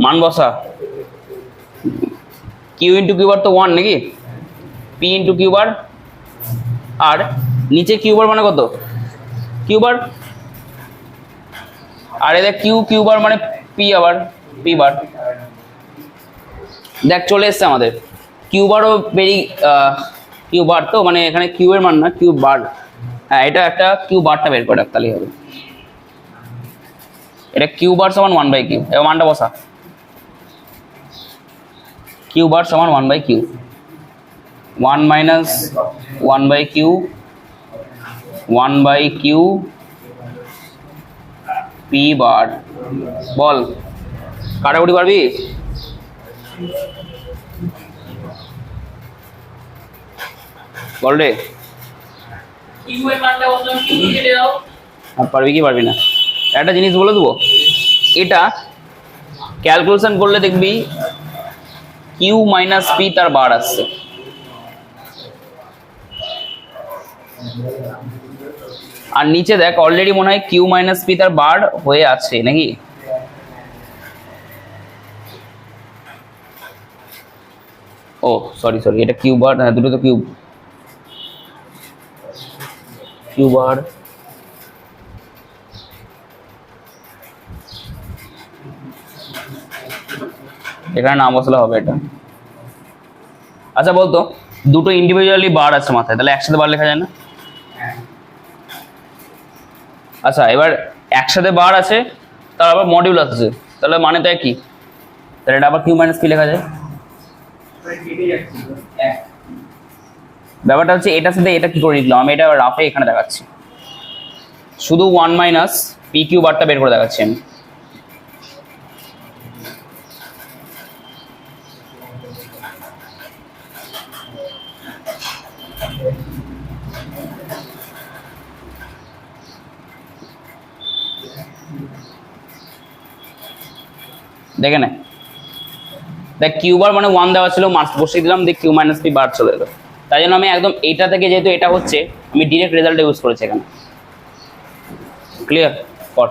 মান বসা, কিউ ইন্টু কিউ বার তো 1 নাকি? পি ইন্টু কিউ বার, আর নিচে কিউ বার মানে কত? কিউ বার, আর এদের কিউ কিউ বার মানে পি, আবার পি বার। দেখ চলে এসছে আমাদের কিউ বারও বেরিয়ে, কিউ বার তো মানে এখানে কিউ এর মান না, কিউ বার। হ্যাঁ এটা একটা কিউ বারটা বের করে রাখ, তাহলেই হবে। এটা কিউ বার সমান 1/q, এবার মানটা বসা, কিউ বার সমান 1/q, 1 minus 1/q 1/q P বার। বল কাটাকুটি পারবি? বল রে, q এর মানটা বললাম q কেটে দাও আর পারবি কি পারবি না? একটা জিনিস বলে দেবো, এটা ক্যালকুলেশন করলে দেখবি কিউ মাইনাস পি তার বার আসছে। আর নিচে দেখ অলরেডি মনে হয় কিউ মাইনাস পি তার বার হয়ে আছে নাকি? ও সরি সরি, এটা কিউ বার, হ্যাঁ দুটো তো কিউ, কিউ বার এখানে নাম বসলে হবে এটা। আচ্ছা বলতো, দুটো ইন্ডিভিজুয়ালি বার আছে মাথায়, তাহলে একসাথে বার লেখা যায় না? আচ্ছা এবার একসাথে বার আছে, তার আবার মডিউলাস আছে, তাহলে মানে তো কি? তাহলে এটা আবার কিউ মাইনাস পি লেখা যায়। কেটে যাচ্ছে এক ব্যাপারটা হচ্ছে এটার সাথে এটা কি করে লিখলাম আমি, এটা রাফে এখানে দেখাচ্ছি, শুধু 1 মাইনাস পি কিউ বারটা বের করে দেখাচ্ছি আমি। দেখে নে, দেখ কিউ বার মানে 1 দেওয়া ছিল, মার্কস বসিয়ে দিলাম, দেখ কিউ মাইনাস পি বার চলে এলো। তাই জন্য আমি একদম এইটা থেকে, যেহেতু এটা হচ্ছে, আমি ডিরেক্ট রেজাল্ট ইউজ করেছি এখানে। ক্লিয়ার? কর।